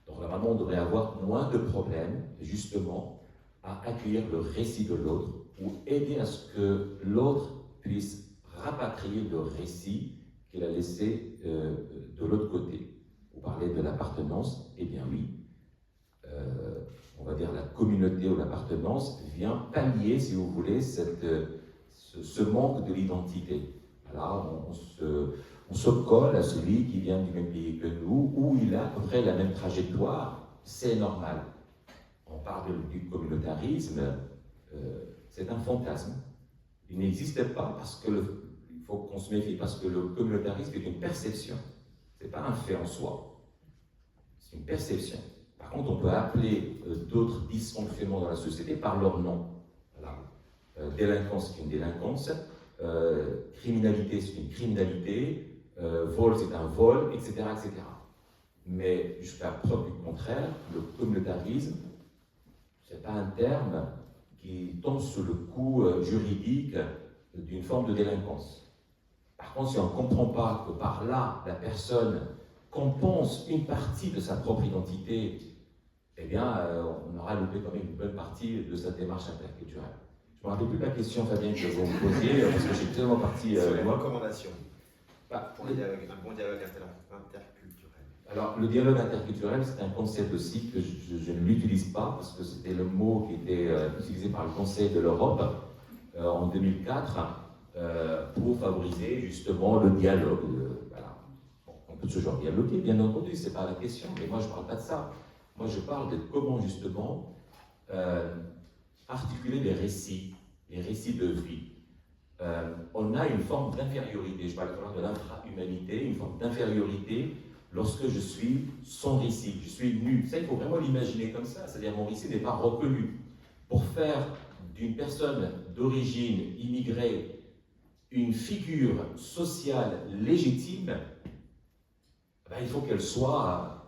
Speaker 2: Donc normalement, on devrait avoir moins de problèmes, justement, à accueillir le récit de l'autre ou aider à ce que l'autre puisse rapatrier le récit qu'il a laissé de l'autre côté. Vous parlez de l'appartenance, eh bien oui, on va dire la communauté ou l'appartenance vient pallier, si vous voulez, ce manque de l'identité. Voilà, on se colle à celui qui vient du même pays que nous, où il a à peu près la même trajectoire, c'est normal. On parle du communautarisme, c'est un fantasme. Il n'existe pas parce que il faut qu'on se méfie, parce que le communautarisme est une perception. Ce n'est pas un fait en soi. C'est une perception. Par contre, on peut appeler d'autres dysfonctionnements dans la société par leur nom. Voilà. Délinquance, c'est une délinquance. Criminalité, c'est une criminalité. Vol, c'est un vol, etc., etc. Mais jusqu'à preuve du contraire, le communautarisme, ce n'est pas un terme qui tombe sous le coup juridique d'une forme de délinquance. Par contre, si on ne comprend pas que par là, la personne compense une partie de sa propre identité, eh bien, on aura loupé quand même une bonne partie de sa démarche interculturelle. Je ne me rappelle plus la question, Fabien, que vous me posiez, parce que j'ai tellement parti...
Speaker 1: Sur les recommandations pour un bon dialogue interculturel.
Speaker 2: Alors, le dialogue interculturel, c'est un concept aussi que je ne l'utilise pas, parce que c'était le mot qui était utilisé par le Conseil de l'Europe en 2004 pour favoriser justement le dialogue. Voilà. Bon, on peut toujours dialoguer, bien entendu, ce n'est pas la question, mais moi je ne parle pas de ça. Moi je parle de comment justement articuler les récits de vie. On a une forme d'infériorité, je parle de l'infra-humanité, une forme d'infériorité lorsque je suis sans récit, je suis nu. Ça, il faut vraiment l'imaginer comme ça, c'est-à-dire mon récit n'est pas reconnu. Pour faire d'une personne d'origine immigrée une figure sociale légitime, ben, il faut qu'elle soit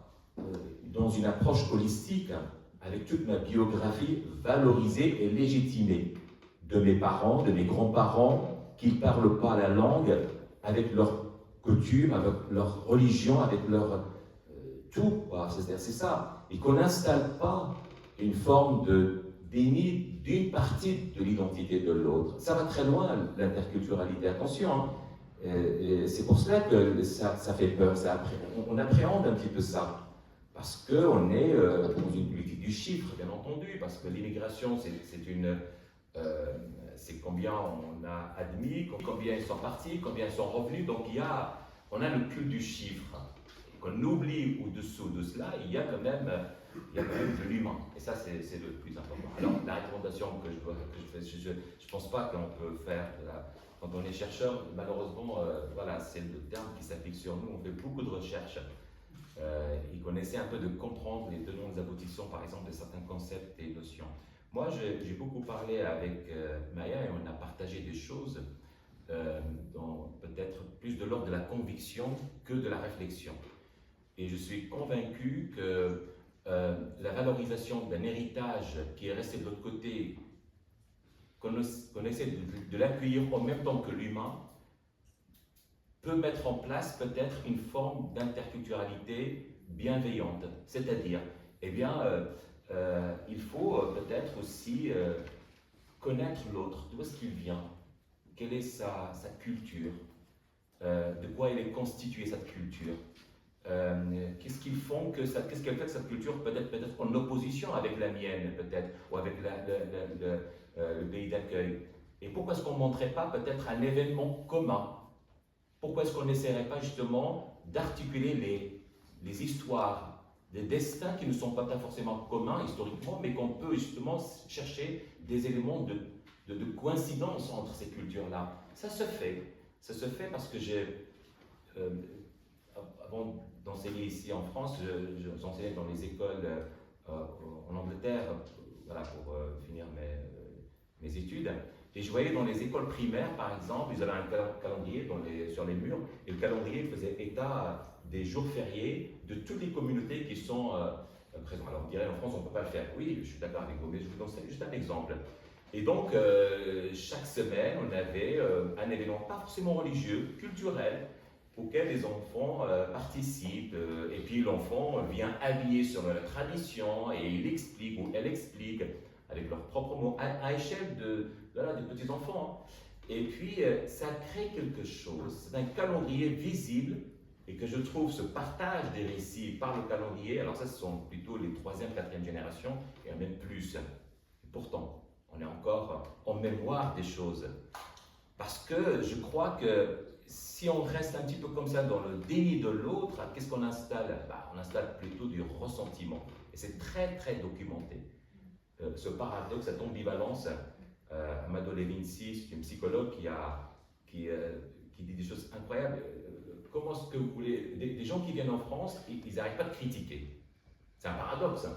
Speaker 2: dans une approche holistique, avec toute ma biographie valorisée et légitimée, de mes parents, de mes grands-parents, qui ne parlent pas la langue, avec leurs coutumes, avec leur religion, avec leur tout. C'est ça. Et qu'on n'installe pas une forme de déni d'une partie de l'identité de l'autre. Ça va très loin, l'interculturalité. Attention, hein. C'est pour cela que ça fait peur. On appréhende un petit peu ça. Parce qu'on est dans une politique du chiffre, bien entendu, parce que l'immigration, c'est combien on a admis, combien ils sont partis, combien ils sont revenus. Donc on a le culte du chiffre. Qu'on oublie au-dessous de cela, il y a quand même de l'humain. Et ça, c'est le plus important. Alors, la recommandation que je fais, je ne pense pas qu'on peut faire, quand on est chercheur, malheureusement, voilà, c'est le terme qui s'applique sur nous. On fait beaucoup de recherches. Et qu'on essaie un peu de comprendre les tenants, les aboutissants, par exemple, de certains concepts et notions. Moi, j'ai beaucoup parlé avec Maya et on a partagé des choses dans peut-être plus de l'ordre de la conviction que de la réflexion. Et je suis convaincu que la valorisation d'un héritage qui est resté de l'autre côté, qu'on essaie de l'accueillir en même temps que l'humain, peut mettre en place peut-être une forme d'interculturalité bienveillante. C'est-à-dire, eh bien, il faut peut-être aussi connaître l'autre, d'où est-ce qu'il vient, quelle est sa culture, de quoi elle est constituée cette culture, qu'est-ce qu'ils font qu'est-ce qu'elle fait que cette culture peut être en opposition avec la mienne peut-être, ou avec le pays d'accueil. Et pourquoi est-ce qu'on ne montrerait pas peut-être un événement commun? Pourquoi est-ce qu'on n'essaierait pas justement d'articuler les histoires, des destins qui ne sont pas forcément communs historiquement, mais qu'on peut justement chercher des éléments de coïncidence entre ces cultures-là? Ça se fait parce que avant d'enseigner ici en France, j'enseignais dans les écoles en Angleterre, voilà, pour finir mes études. Et je voyais dans les écoles primaires, par exemple, ils avaient un calendrier sur les murs, et le calendrier faisait état des jours fériés de toutes les communautés qui sont présentes. Alors, on dirait en France, on ne peut pas le faire. Oui, je suis d'accord avec vous, mais je vous donne juste un exemple. Et donc, chaque semaine, on avait un événement, pas forcément religieux, culturel, auquel les enfants participent. Et puis, l'enfant vient habillé sur la tradition, et il explique, ou elle explique, avec leurs propres mots, à échelle des petits-enfants. Et puis, ça crée quelque chose. C'est un calendrier visible, et que je trouve ce partage des récits par le calendrier, alors ça, ce sont plutôt les 3e, 4e générations, et même plus. Et pourtant, on est encore en mémoire des choses. Parce que je crois que si on reste un petit peu comme ça dans le déni de l'autre, qu'est-ce qu'on installe? On installe plutôt du ressentiment. Et c'est très, très documenté. Ce paradoxe, cette ambivalence, Amado Levinsky, c'est une psychologue qui dit des choses incroyables. Comment est-ce que vous voulez... Des gens qui viennent en France, ils n'arrêtent pas de critiquer. C'est un paradoxe.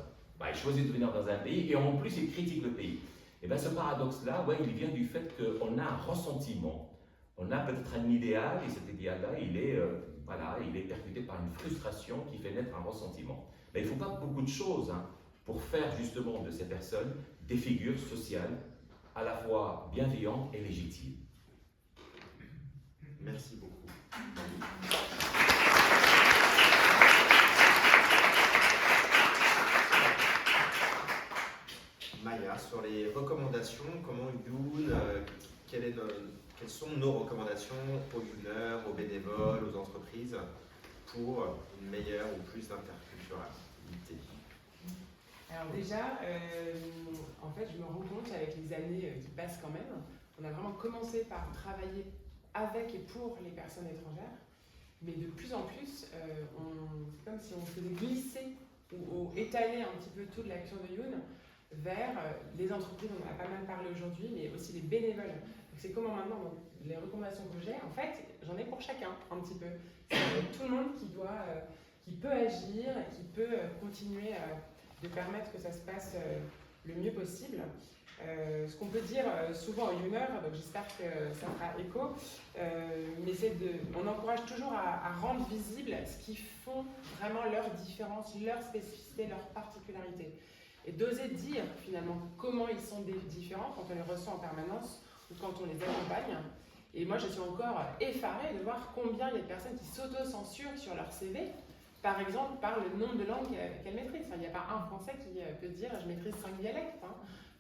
Speaker 2: Ils choisissent de venir dans un pays et en plus ils critiquent le pays. Et bien ce paradoxe-là, il vient du fait qu'on a un ressentiment. On a peut-être un idéal et cet idéal-là, il est percuté par une frustration qui fait naître un ressentiment. Mais il ne faut pas beaucoup de choses pour faire justement de ces personnes des figures sociales à la fois bienveillantes et légitimes.
Speaker 1: Merci beaucoup. Maya, sur les recommandations, comment Youn, quelles sont nos recommandations aux Youneurs, aux bénévoles, aux entreprises pour une meilleure ou plus d'interculturalité?
Speaker 3: Alors déjà, en fait, je me rends compte avec les années qui passent quand même, on a vraiment commencé par travailler avec et pour les personnes étrangères, mais de plus en plus, c'est comme si on faisait glisser ou étaler un petit peu toute l'action de Youn vers les entreprises, on en a pas mal parlé aujourd'hui, mais aussi les bénévoles. C'est comment maintenant, donc, les recommandations que j'ai, en fait, j'en ai pour chacun un petit peu. C'est tout le monde qui peut agir, qui peut continuer de permettre que ça se passe le mieux possible. Ce qu'on peut dire souvent aux Youneurs, donc j'espère que ça fera écho, on encourage toujours à rendre visible ce qui font vraiment leurs différences, leurs spécificités, leurs particularités. Et d'oser dire finalement comment ils sont différents quand on les reçoit en permanence ou quand on les accompagne. Et moi je suis encore effarée de voir combien il y a de personnes qui s'auto-censurent sur leur CV, par exemple par le nombre de langues qu'elles maîtrisent. Enfin, il n'y a pas un Français qui peut dire je maîtrise 5 dialectes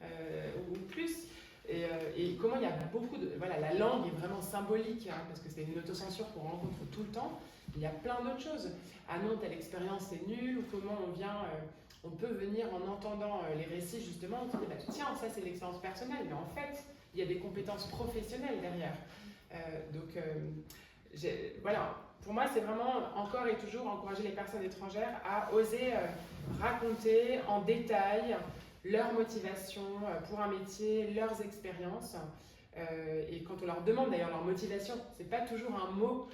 Speaker 3: ou plus. Et comment il y a beaucoup de... Voilà, la langue est vraiment symbolique, parce que c'est une autocensure qu'on rencontre tout le temps. Il y a plein d'autres choses. Ah non, telle expérience est nulle, ou comment on peut venir en entendant les récits justement, on se dit tiens, ça c'est l'expérience personnelle, mais en fait, il y a des compétences professionnelles derrière. Voilà, pour moi c'est vraiment encore et toujours encourager les personnes étrangères à oser raconter en détail leur motivation pour un métier, leurs expériences. Et quand on leur demande d'ailleurs leur motivation, c'est pas toujours un mot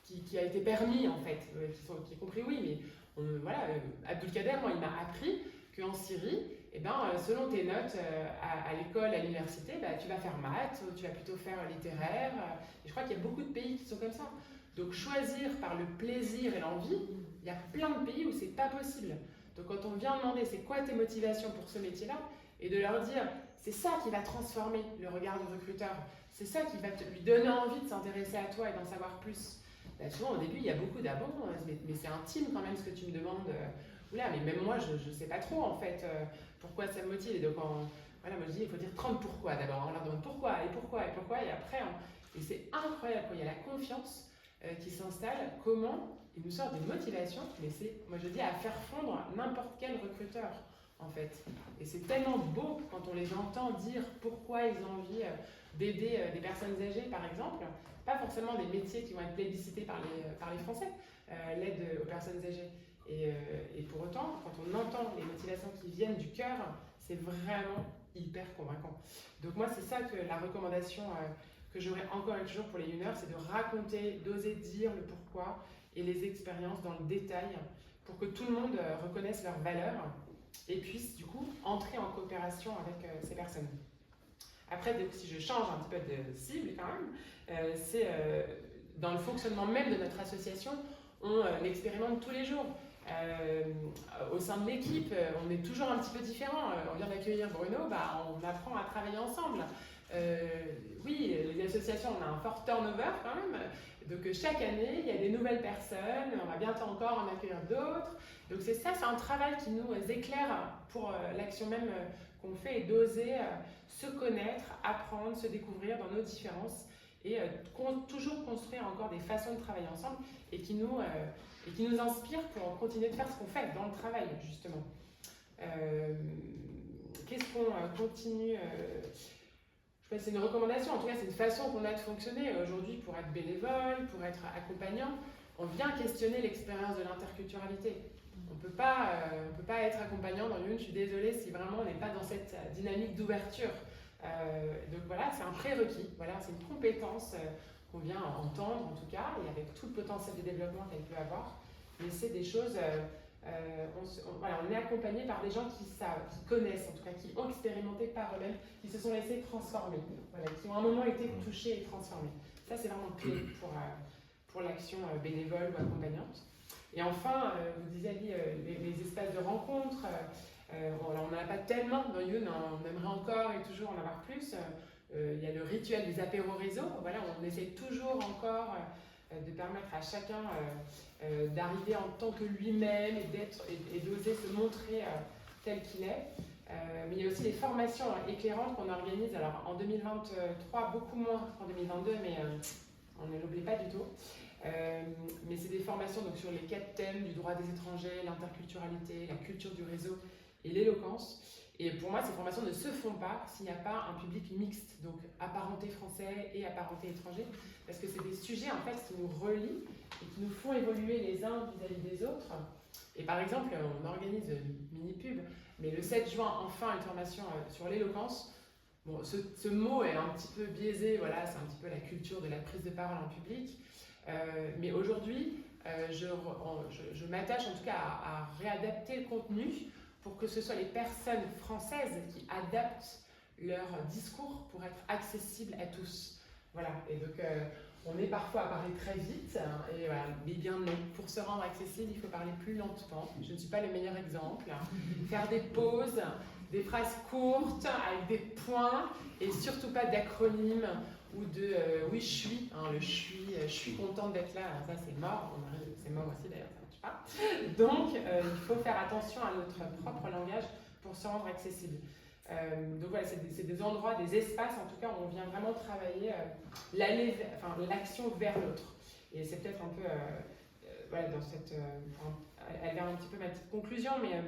Speaker 3: qui a été permis en fait, qui est compris oui, mais voilà, Abdelkader, moi il m'a appris qu'en Syrie, et ben, selon tes notes à l'école, à l'université, tu vas faire maths, ou tu vas plutôt faire littéraire. Et je crois qu'il y a beaucoup de pays qui sont comme ça. Donc choisir par le plaisir et l'envie, il y a plein de pays où c'est pas possible. Donc quand on vient demander c'est quoi tes motivations pour ce métier-là, et de leur dire c'est ça qui va transformer le regard du recruteur, c'est ça qui va lui donner envie de s'intéresser à toi et d'en savoir plus. Souvent au début il y a beaucoup d'abord, mais c'est intime quand même ce que tu me demandes. Oula, mais même moi je sais pas trop en fait pourquoi ça me motive. Et donc voilà, moi je dis il faut dire 30 pourquoi d'abord. On leur demande pourquoi et pourquoi et pourquoi, et après et c'est incroyable quand il y a la confiance qui s'installe, comment ils nous sortent des motivations, mais c'est, moi je dis, à faire fondre n'importe quel recruteur en fait. Et c'est tellement beau quand on les entend dire pourquoi ils ont envie d'aider des personnes âgées par exemple, pas forcément des métiers qui vont être plébiscités par les Français, l'aide aux personnes âgées. Et pour autant, quand on entend les motivations qui viennent du cœur, c'est vraiment hyper convaincant. Donc moi c'est ça que la recommandation que j'aurais encore et toujours pour les Youners, c'est de raconter, d'oser dire le pourquoi et les expériences dans le détail pour que tout le monde reconnaisse leurs valeurs et puisse du coup entrer en coopération avec ces personnes. Après, si je change un petit peu de cible quand même, c'est dans le fonctionnement même de notre association, on l'expérimente tous les jours. Au sein de l'équipe, on est toujours un petit peu différent. On vient d'accueillir Bruno, on apprend à travailler ensemble. Oui, les associations, on a un fort turnover quand même. Donc chaque année, il y a des nouvelles personnes. On va bientôt encore en accueillir d'autres. Donc c'est ça, c'est un travail qui nous éclaire pour l'action même qu'on fait et d'oser se connaître, apprendre, se découvrir dans nos différences et toujours construire encore des façons de travailler ensemble et qui nous inspirent pour continuer de faire ce qu'on fait dans le travail justement. Qu'est-ce qu'on continue c'est une recommandation, en tout cas c'est une façon qu'on a de fonctionner aujourd'hui pour être bénévole, pour être accompagnant. On vient questionner l'expérience de l'interculturalité. On ne peut pas être accompagnant dans l'une, je suis désolée si vraiment on n'est pas dans cette dynamique d'ouverture. Donc voilà, c'est un prérequis, voilà, c'est une compétence qu'on vient entendre en tout cas, et avec tout le potentiel de développement qu'elle peut avoir. Mais c'est des choses... on est accompagné par des gens qui savent, qui connaissent, en tout cas, qui ont expérimenté par eux-mêmes, qui se sont laissés transformer, voilà, qui ont à un moment été touchés et transformés. Ça, c'est vraiment clé pour l'action bénévole ou accompagnante. Et enfin, vous disiez, les espaces de rencontre, on n'en a pas tellement dans Youn, on aimerait encore et toujours en avoir plus. Il y a le rituel des apéros réseau, voilà, on essaie toujours encore de permettre à chacun d'arriver en tant que lui-même et d'oser se montrer tel qu'il est. Mais il y a aussi les formations éclairantes qu'on organise, alors en 2023 beaucoup moins qu'en 2022, mais on ne l'oublie pas du tout. Mais c'est des formations donc, sur les 4 thèmes du droit des étrangers, l'interculturalité, la culture du réseau et l'éloquence. Et pour moi, ces formations ne se font pas s'il n'y a pas un public mixte, donc apparenté français et apparenté étranger, parce que c'est des sujets en fait qui nous relient et qui nous font évoluer les uns vis-à-vis des autres. Et par exemple, on organise une mini-pub, mais le 7 juin, enfin, une formation sur l'éloquence. Bon, ce mot est un petit peu biaisé, voilà, c'est un petit peu la culture de la prise de parole en public. Mais aujourd'hui, je m'attache en tout cas à réadapter le contenu pour que ce soit les personnes françaises qui adaptent leur discours pour être accessible à tous. Voilà, et donc on est parfois à parler très vite, et voilà, mais bien non. Pour se rendre accessible, il faut parler plus lentement. Je ne suis pas le meilleur exemple. Faire des pauses, des phrases courtes avec des points, et surtout pas d'acronymes ou de oui, je suis, je suis contente d'être là, alors ça c'est mort, c'est mort aussi d'ailleurs, ça marche pas. Donc il faut faire attention à notre propre langage pour se rendre accessible. Donc voilà, c'est des endroits, des espaces en tout cas où on vient vraiment travailler l'action vers l'autre. Et c'est peut-être un peu, voilà, dans cette, elle vient un petit peu ma petite conclusion, mais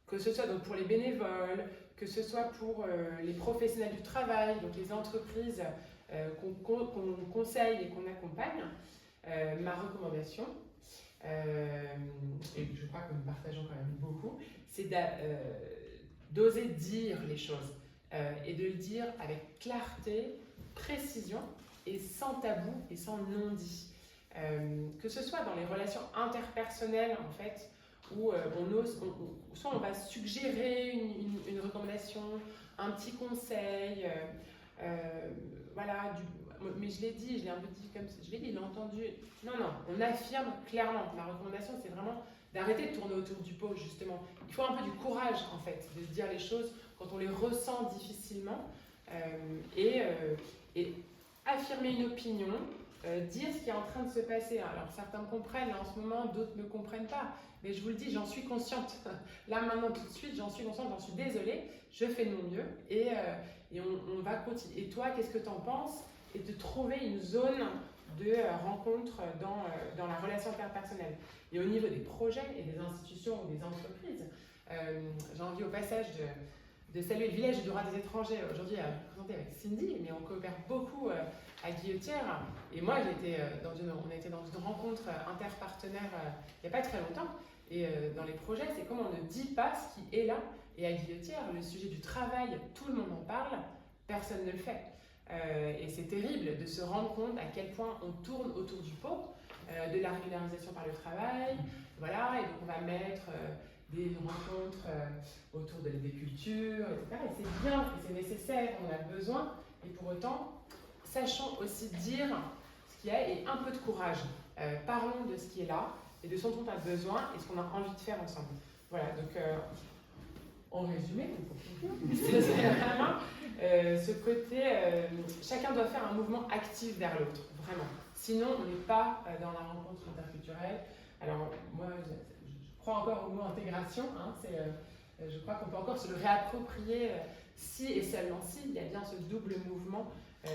Speaker 3: que ce soit donc pour les bénévoles, que ce soit pour les professionnels du travail, donc les entreprises qu'on conseille et qu'on accompagne, ma recommandation, et je crois que nous partageons quand même beaucoup, c'est d'oser dire les choses et de le dire avec clarté, précision et sans tabou et sans non-dit. Que ce soit dans les relations interpersonnelles, en fait, où soit on va suggérer une recommandation, un petit conseil, voilà, mais je l'ai dit, je l'ai un peu dit comme ça, je l'ai dit, il a entendu. Non, on affirme clairement. La recommandation, c'est vraiment d'arrêter de tourner autour du pot, justement. Il faut un peu du courage, en fait, de dire les choses quand on les ressent difficilement, et affirmer une opinion, dire ce qui est en train de se passer. Alors certains me comprennent en ce moment, d'autres ne me comprennent pas, mais je vous le dis, j'en suis consciente. Là, maintenant, tout de suite, j'en suis consciente, j'en suis désolée, je fais de mon mieux, et on va continuer. Et toi, qu'est-ce que tu en penses? Et de trouver une zone de rencontre dans la relation interpersonnelle. Et au niveau des projets et des institutions ou des entreprises, j'ai envie au passage de saluer le village du droit des étrangers aujourd'hui représenté avec Cindy, mais on coopère beaucoup à Guillotière. Et moi, on était dans une rencontre interpartenaire il n'y a pas très longtemps. Et dans les projets, c'est comme on ne dit pas ce qui est là. Et à Guillotière, le sujet du travail, tout le monde en parle, personne ne le fait. Et c'est terrible de se rendre compte à quel point on tourne autour du pot, de la régularisation par le travail, voilà, et donc on va mettre des rencontres autour des cultures, etc. Et c'est bien, et c'est nécessaire, on a besoin, et pour autant, sachons aussi dire ce qu'il y a et un peu de courage. Parlons de ce qui est là, et de ce dont on a besoin, et ce qu'on a envie de faire ensemble. Voilà, donc en résumé, c'est vraiment ce côté, chacun doit faire un mouvement actif vers l'autre, vraiment. Sinon, on n'est pas dans la rencontre interculturelle. Alors, moi, je crois encore au mot intégration. Hein, je crois qu'on peut encore se le réapproprier si et seulement si il y a bien ce double mouvement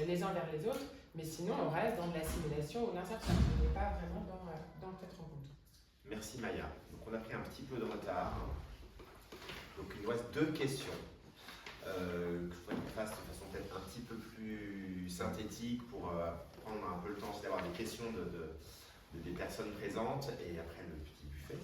Speaker 3: les uns vers les autres. Mais sinon, on reste dans de l'assimilation ou de l'insertion. On n'est pas vraiment dans cette rencontre.
Speaker 1: Merci Maya. Donc, on a pris un petit peu de retard. Donc, il nous reste 2 questions que je voudrais qu'on fasse de façon peut-être un petit peu plus synthétique pour prendre un peu le temps aussi d'avoir des questions des personnes présentes et après le petit buffet.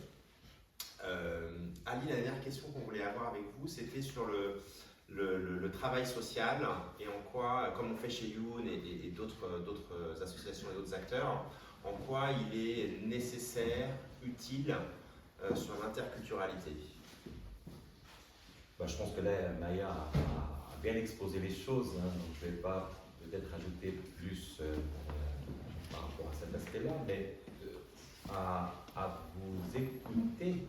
Speaker 1: Ali, la dernière question qu'on voulait avoir avec vous, c'était sur le travail social et en quoi, comme on fait chez Youn et d'autres associations et d'autres acteurs, en quoi il est nécessaire, utile sur l'interculturalité.
Speaker 2: Je pense que là, Maya a bien exposé les choses, hein, donc je ne vais pas peut-être ajouter plus par rapport à cet aspect-là, mais à vous écouter,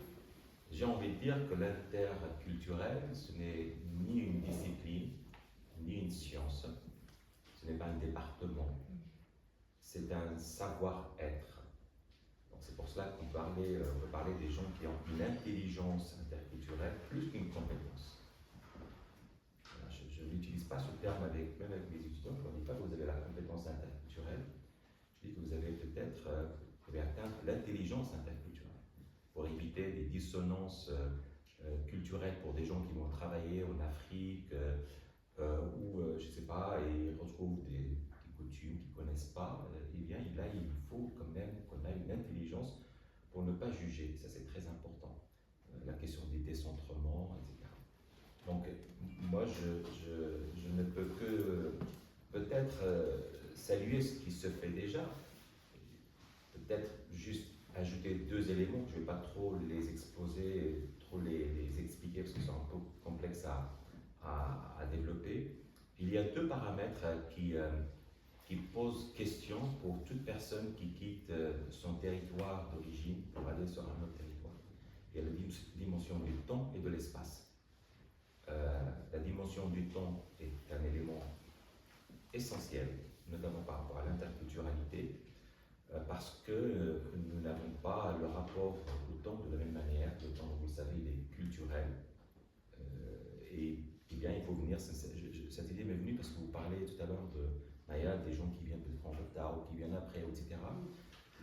Speaker 2: j'ai envie de dire que l'interculturel, ce n'est ni une discipline, ni une science, ce n'est pas un département, c'est un savoir-être. Donc c'est pour cela qu'on peut parler des gens qui ont une intelligence interculturelle plus qu'une compétence. Je n'utilise pas ce terme même avec mes étudiants, je ne leur dis pas que vous avez la compétence interculturelle, je dis que vous avez peut-être atteint l'intelligence interculturelle pour éviter des dissonances culturelles pour des gens qui vont travailler en Afrique ou je ne sais pas, et retrouvent des coutumes qu'ils ne connaissent pas. Eh bien là, il faut quand même qu'on ait une intelligence pour ne pas juger, ça c'est très important. La question des décentrements, etc. Donc, moi, je ne peux que peut-être saluer ce qui se fait déjà, peut-être juste ajouter 2 éléments, je ne vais pas trop les exposer, trop les expliquer parce que c'est un peu complexe à développer. Il y a 2 paramètres qui posent question pour toute personne qui quitte son territoire d'origine pour aller sur un autre territoire. Il y a la dimension du temps et de l'espace. La dimension du temps est un élément essentiel, notamment par rapport à l'interculturalité, parce que nous n'avons pas le rapport au temps de la même manière. Le temps, vous le savez, il est culturel. Et bien, il faut venir. Cette idée m'est venue parce que vous parlez tout à l'heure de Maya, des gens qui viennent peut-être en retard ou qui viennent après, etc.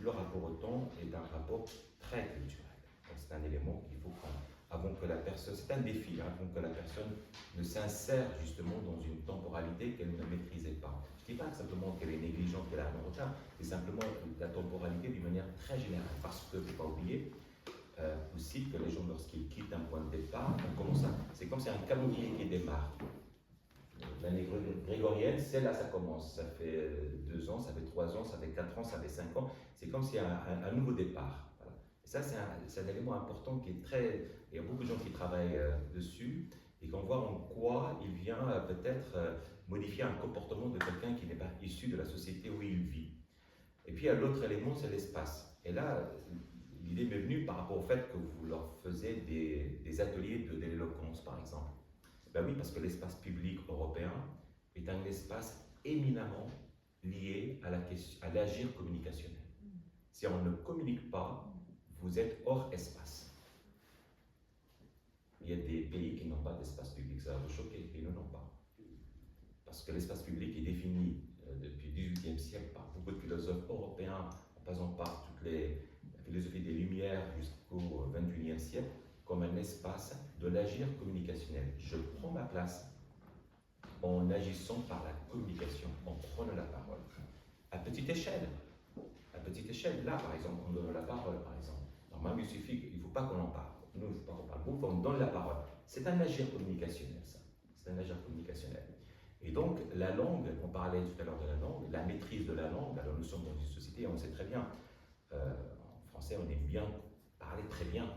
Speaker 2: Le rapport au temps est un rapport très culturel. Donc c'est un élément qu'il faut avant que la personne, c'est un défi, avant que la personne ne s'insère justement dans une temporalité qu'elle ne maîtrisait pas. Je ne dis pas simplement qu'elle est négligente, qu'elle a un retard, c'est simplement la temporalité d'une manière très générale, parce que, il ne faut pas oublier aussi que les gens, lorsqu'ils quittent un point de départ, c'est comme si un calendrier qui démarre. L'année grégorienne, c'est là ça commence. Ça fait 2 ans, ça fait 3 ans, ça fait 4 ans, ça fait 5 ans. C'est comme s'il y a un nouveau départ. Voilà. Ça, c'est un élément important qui est très... Il y a beaucoup de gens qui travaillent dessus et qu'on voit en quoi il vient peut-être modifier un comportement de quelqu'un qui n'est pas issu de la société où il vit. Et puis, il y a l'autre élément, c'est l'espace. Et là, l'idée m'est venue par rapport au fait que vous leur faisiez des ateliers de l'éloquence, par exemple. Ben oui, parce que l'espace public européen est un espace éminemment lié à l'agir communicationnel. Si on ne communique pas, vous êtes hors espace. Il y a des pays qui n'ont pas d'espace public, ça va vous choquer, ils ne l'ont pas. Parce que l'espace public est défini depuis le XVIIIe siècle par beaucoup de philosophes européens, en passant par toute la philosophie des Lumières jusqu'au XXIe siècle, comme un espace de l'agir communicationnel. Je prends ma place en agissant par la communication, en prenant la parole. À petite échelle. À petite échelle, là par exemple, on donne la parole par exemple. Normalement, il ne faut pas qu'on en parle. Nous, il ne faut pas qu'on parle. Nous, on donne la parole. C'est un agir communicationnel, ça. C'est un agir communicationnel. Et donc, la langue, on parlait tout à l'heure de la langue, la maîtrise de la langue, alors nous sommes dans une société, on le sait très bien, en français, on aime bien parler très bien.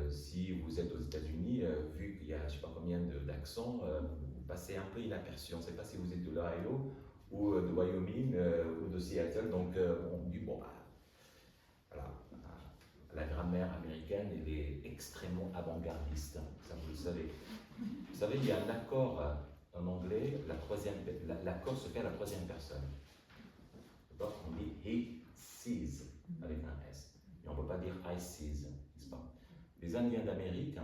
Speaker 2: Si vous êtes aux États-Unis, vu qu'il y a je ne sais pas combien d'accents, vous passez un peu inaperçu. On ne sait pas si vous êtes de l'Ohio ou de Wyoming ou de Seattle, donc on dit, bon, bah, voilà, la grammaire américaine, elle est extrêmement avant-gardiste, ça vous le savez. Vous savez, il y a un accord en anglais, l'accord se fait à la troisième personne. On dit he sees avec un S, mais on ne peut pas dire I sees, n'est-ce pas? Les Indiens d'Amérique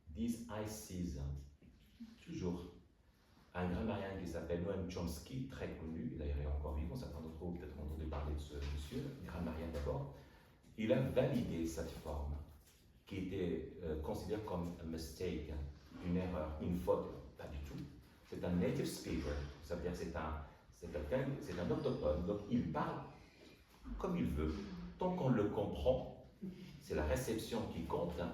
Speaker 2: disent I sees, toujours. Un grammairien qui s'appelle Noam Chomsky, très connu, d'ailleurs il est encore vivant, certains d'entre vous peut-être ont entendu parler de ce monsieur, grammairien d'abord, il a validé cette forme qui était considérée comme un mistake, une erreur, une faute, pas du tout. C'est un native speaker, ça veut dire c'est un autochtone, donc il parle comme il veut. Tant qu'on le comprend, c'est la réception qui compte, hein.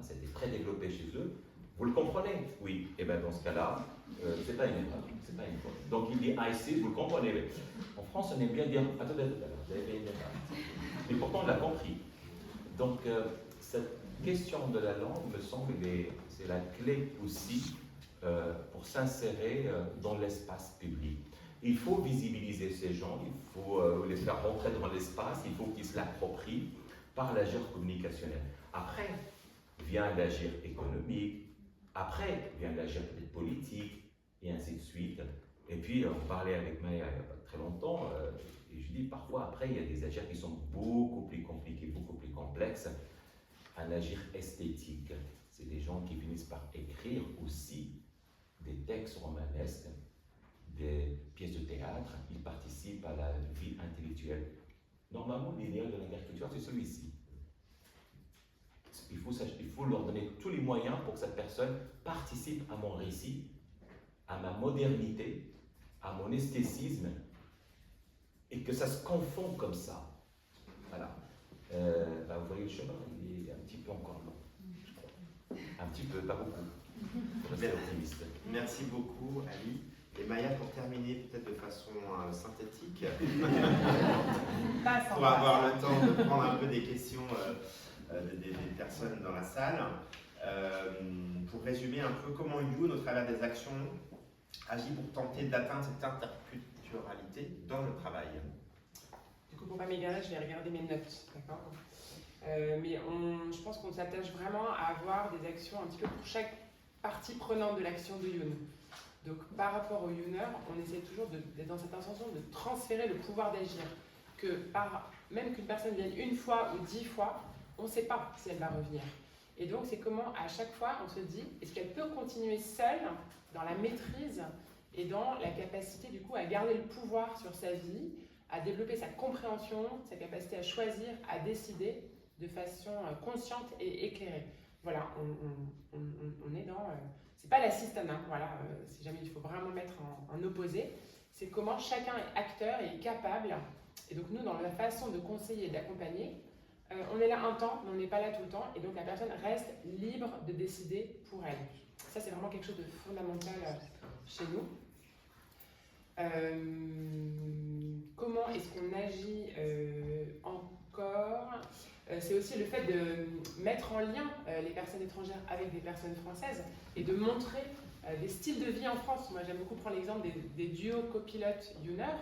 Speaker 2: C'était très développé chez eux. Vous le comprenez? Oui. Et bien dans ce cas-là, c'est pas une erreur, c'est pas une faute. Donc il dit I see, vous le comprenez. En France, on aime bien dire attendez, vous avez fait une erreur. Et pourtant, on l'a compris. Donc cette question de la langue, me semble, c'est la clé aussi pour s'insérer dans l'espace public. Il faut visibiliser ces gens, il faut les faire rentrer dans l'espace, il faut qu'ils se l'approprient par l'agir communicationnel. Après vient l'agir économique, après vient l'agir peut-être politique, et ainsi de suite. Et puis, on parlait avec Maya il n'y a pas très longtemps, et je dis parfois, après, il y a des agirs qui sont beaucoup plus compliqués, beaucoup plus complexes. Un agir esthétique, c'est des gens qui finissent par écrire aussi des textes romanesques, des pièces de théâtre, ils participent à la vie intellectuelle. Normalement, l'idéal de l'interculture, c'est celui-ci. Il faut leur donner tous les moyens pour que cette personne participe à mon récit, à ma modernité, à mon esthétisme, et que ça se confond comme ça. Voilà. Vous voyez le chemin, il est un petit peu encore long, je crois. Un petit peu, pas beaucoup. Pour rester optimiste.
Speaker 1: Merci beaucoup, Ali. Et Maya, pour terminer, peut-être de façon synthétique, pour avoir le temps de prendre un peu des questions des personnes dans la salle, pour résumer un peu comment Youn, au travers des actions, agit pour tenter d'atteindre cette interculturalité dans le travail.
Speaker 3: Du coup, pour pas m'égarer, je vais regarder mes notes, d'accord? Mais je pense qu'on s'attache vraiment à avoir des actions un petit peu pour chaque partie prenante de l'action de Youn. Donc, par rapport au Youner, on essaie toujours d'être dans cette intention de transférer le pouvoir d'agir. Même qu'une personne vienne une fois ou 10 fois, on ne sait pas si elle va revenir. Et donc, c'est comment, à chaque fois, on se dit, est-ce qu'elle peut continuer seule dans la maîtrise et dans la capacité, du coup, à garder le pouvoir sur sa vie, à développer sa compréhension, sa capacité à choisir, à décider de façon consciente et éclairée. Voilà, on est dans... c'est pas la système, hein, voilà, si jamais il faut vraiment mettre en opposé, c'est comment chacun est acteur et est capable. Et donc nous, dans la façon de conseiller et d'accompagner, on est là un temps, mais on n'est pas là tout le temps, et donc la personne reste libre de décider pour elle. Ça, c'est vraiment quelque chose de fondamental chez nous. Comment est-ce qu'on agit encore c'est aussi le fait de mettre en lien les personnes étrangères avec des personnes françaises et de montrer des styles de vie en France. Moi, j'aime beaucoup prendre l'exemple des duos copilote-Youner,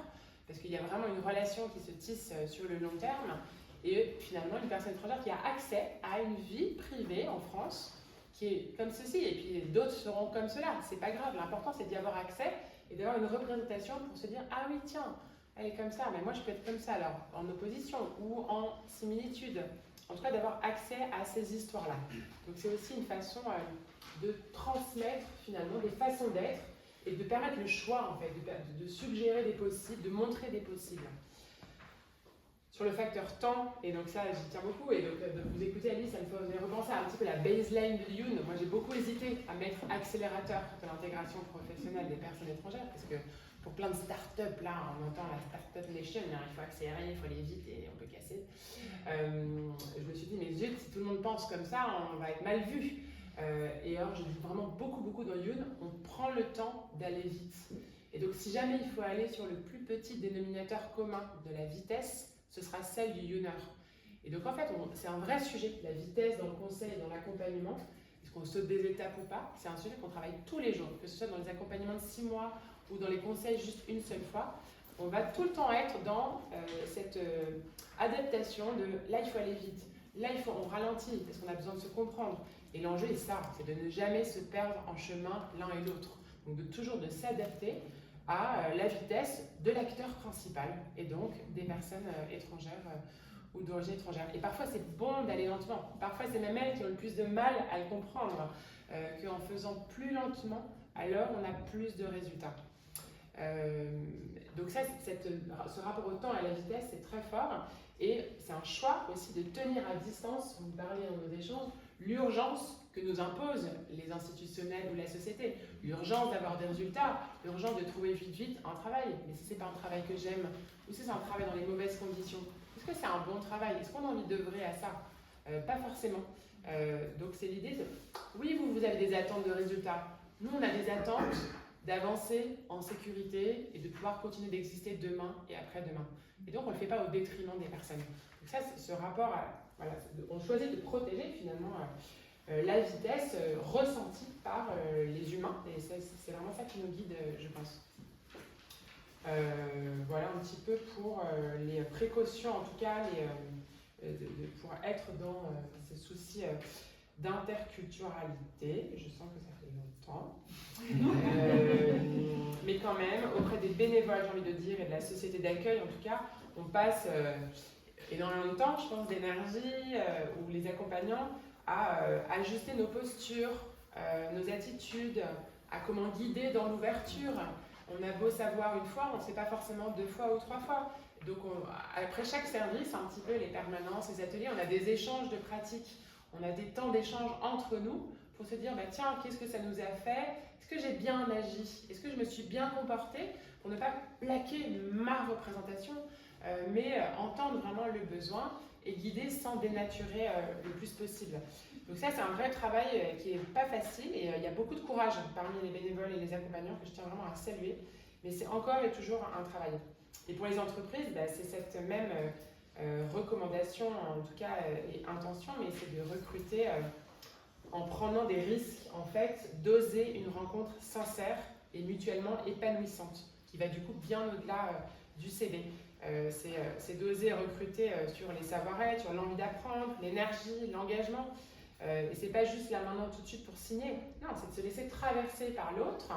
Speaker 3: parce qu'il y a vraiment une relation qui se tisse sur le long terme. Et finalement, une personne étrangère qui a accès à une vie privée en France, qui est comme ceci, et puis d'autres seront comme cela. C'est pas grave, l'important c'est d'y avoir accès et d'avoir une représentation pour se dire « Ah oui, tiens, elle est comme ça, mais moi je peux être comme ça alors, en opposition ou en similitude. » En tout cas, d'avoir accès à ces histoires-là. Donc c'est aussi une façon de transmettre finalement des façons d'être et de permettre le choix en fait, de suggérer des possibles, de montrer des possibles. Sur le facteur temps, et donc ça j'y tiens beaucoup, et donc de vous écouter Alice, ça me fait repenser un petit peu la baseline de Youn. Moi j'ai beaucoup hésité à mettre accélérateur de l'intégration professionnelle des personnes étrangères, parce que pour plein de start-up, là on entend la start-up nation, il faut accélérer, il faut aller vite et on peut casser. Je me suis dit, mais zut, si tout le monde pense comme ça, on va être mal vu. Et alors j'ai vu vraiment beaucoup dans Youn, on prend le temps d'aller vite. Et donc si jamais il faut aller sur le plus petit dénominateur commun de la vitesse, ce sera celle du Youner. Et donc en fait, c'est un vrai sujet, la vitesse dans le conseil et dans l'accompagnement. Est-ce qu'on saute des étapes ou pas? C'est un sujet qu'on travaille tous les jours, que ce soit dans les accompagnements de 6 mois ou dans les conseils juste une seule fois. On va tout le temps être dans cette adaptation de là il faut aller vite, là on ralentit parce qu'on a besoin de se comprendre. Et l'enjeu est ça, c'est de ne jamais se perdre en chemin l'un et l'autre. Donc toujours de s'adapter à la vitesse de l'acteur principal et donc des personnes étrangères ou d'origine étrangère. Et parfois c'est bon d'aller lentement, parfois c'est même elles qui ont le plus de mal à le comprendre, qu'en faisant plus lentement, alors on a plus de résultats. Donc ça, ce rapport au temps et à la vitesse, c'est très fort et c'est un choix aussi de tenir à distance, vous parlez dans nos échanges, l'urgence que nous imposent les institutionnels ou la société. L'urgence d'avoir des résultats, l'urgence de trouver vite un travail. Mais si ce n'est pas un travail que j'aime, ou si c'est un travail dans les mauvaises conditions, est-ce que c'est un bon travail? Est-ce qu'on a envie d'œuvrer à ça? Pas forcément. Donc c'est l'idée de, oui, vous avez des attentes de résultats. Nous, on a des attentes d'avancer en sécurité et de pouvoir continuer d'exister demain et après-demain. Et donc, on ne le fait pas au détriment des personnes. Donc ça, ce rapport, voilà, on choisit de protéger finalement la vitesse ressentie par les humains. Et c'est vraiment ça qui nous guide, je pense. Voilà un petit peu pour les précautions, en tout cas, pour être dans ces soucis d'interculturalité. Je sens que ça fait longtemps. Mais quand même, auprès des bénévoles, j'ai envie de dire, et de la société d'accueil, en tout cas, on passe énormément de temps, je pense, d'énergie, ou les accompagnants, à ajuster nos postures, nos attitudes, à comment guider dans l'ouverture. On a beau savoir une fois, on ne sait pas forcément 2 fois ou 3 fois. Donc après chaque service, un petit peu les permanences, les ateliers, on a des échanges de pratiques, on a des temps d'échange entre nous pour se dire, bah, tiens, qu'est-ce que ça nous a fait? Est-ce que j'ai bien agi? Est-ce que je me suis bien comportée? Pour ne pas plaquer ma représentation, mais entendre vraiment le besoin et guider sans dénaturer le plus possible. Donc ça, c'est un vrai travail qui n'est pas facile et il y a beaucoup de courage parmi les bénévoles et les accompagnants que je tiens vraiment à saluer, mais c'est encore et toujours un travail. Et pour les entreprises, bah, c'est cette même recommandation, en tout cas, et intention, mais c'est de recruter en prenant des risques, en fait, d'oser une rencontre sincère et mutuellement épanouissante, qui va du coup bien au-delà du CV. C'est d'oser recruter sur les savoir-être, sur l'envie d'apprendre, l'énergie, l'engagement. Et c'est pas juste là maintenant tout de suite pour signer. Non, c'est de se laisser traverser par l'autre.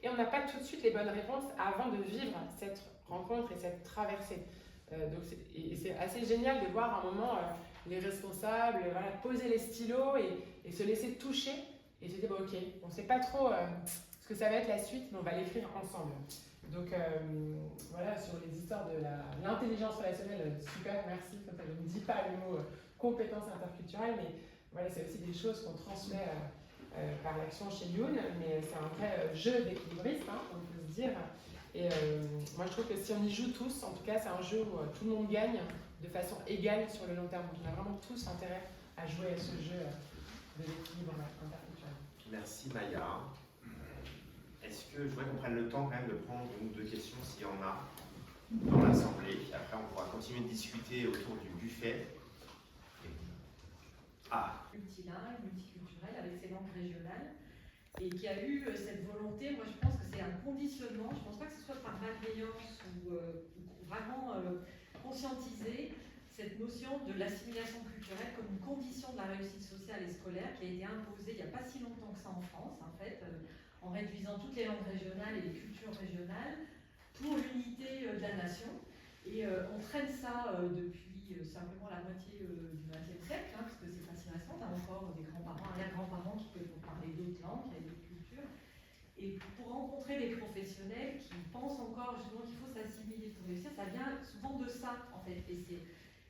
Speaker 3: Et on n'a pas tout de suite les bonnes réponses avant de vivre cette rencontre et cette traversée. Donc c'est assez génial de voir un moment les responsables voilà, poser les stylos et se laisser toucher et se dire bon, ok, on ne sait pas trop ce que ça va être la suite, mais on va l'écrire ensemble. Donc voilà, sur les histoires de l'intelligence relationnelle, super, merci. Ça ne me dit pas le mot compétence interculturelle, mais voilà, c'est aussi des choses qu'on transmet par l'action chez Youn, mais c'est un vrai jeu d'équilibriste, hein, on peut se dire. Et moi je trouve que si on y joue tous, en tout cas c'est un jeu où tout le monde gagne de façon égale sur le long terme. Donc on a vraiment tous intérêt à jouer à ce jeu de l'équilibre interculturel.
Speaker 1: Merci Maya. Est-ce que je voudrais qu'on prenne le temps quand même de prendre 1 ou 2 questions s'il y en a dans l'Assemblée. Après on pourra continuer de discuter autour du buffet. Et
Speaker 5: multilingue, multiculturel, avec ses langues régionales, et qui a eu cette volonté. Moi, je pense que c'est un conditionnement. Je ne pense pas que ce soit par malveillance ou vraiment conscientiser cette notion de l'assimilation culturelle comme une condition de la réussite sociale et scolaire qui a été imposée il n'y a pas si longtemps que ça en France, en fait, en réduisant toutes les langues régionales et les cultures régionales pour l'unité de la nation. Et on traîne ça depuis simplement la moitié du XXe siècle, hein, parce que c'est pas si récent. On a encore des grands-parents, arrière-grands-parents qui peuvent parler d'autres langues, qui ont d'autres cultures. Et pour rencontrer des professionnels qui pensent encore justement qu'il faut s'assimiler pour réussir, ça vient souvent de ça, en fait.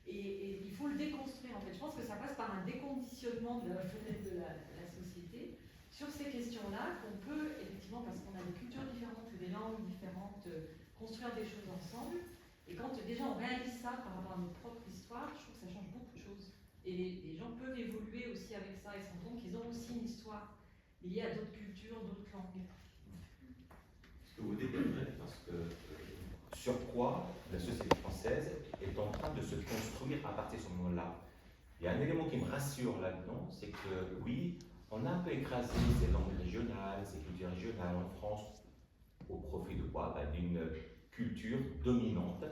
Speaker 5: Et il faut le déconstruire, en fait. Je pense que ça passe par un déconditionnement de la société sur ces questions-là, qu'on peut, effectivement, parce qu'on a des cultures différentes, des langues différentes, construire des choses ensemble. Et quand déjà on réalise ça par rapport à notre propre histoire, je trouve que ça change beaucoup de choses. Et les gens peuvent évoluer aussi avec ça et se rendre compte qu'ils ont aussi une histoire liée à d'autres cultures, d'autres langues.
Speaker 2: Ce que vous dites est vrai, parce que sur quoi la société française est en train de se construire à partir de ce moment-là. Il y a un élément qui me rassure là-dedans, c'est que oui, on a un peu écrasé ces langues régionales, ces cultures régionales en France, au profit de quoi? D'une culture dominante,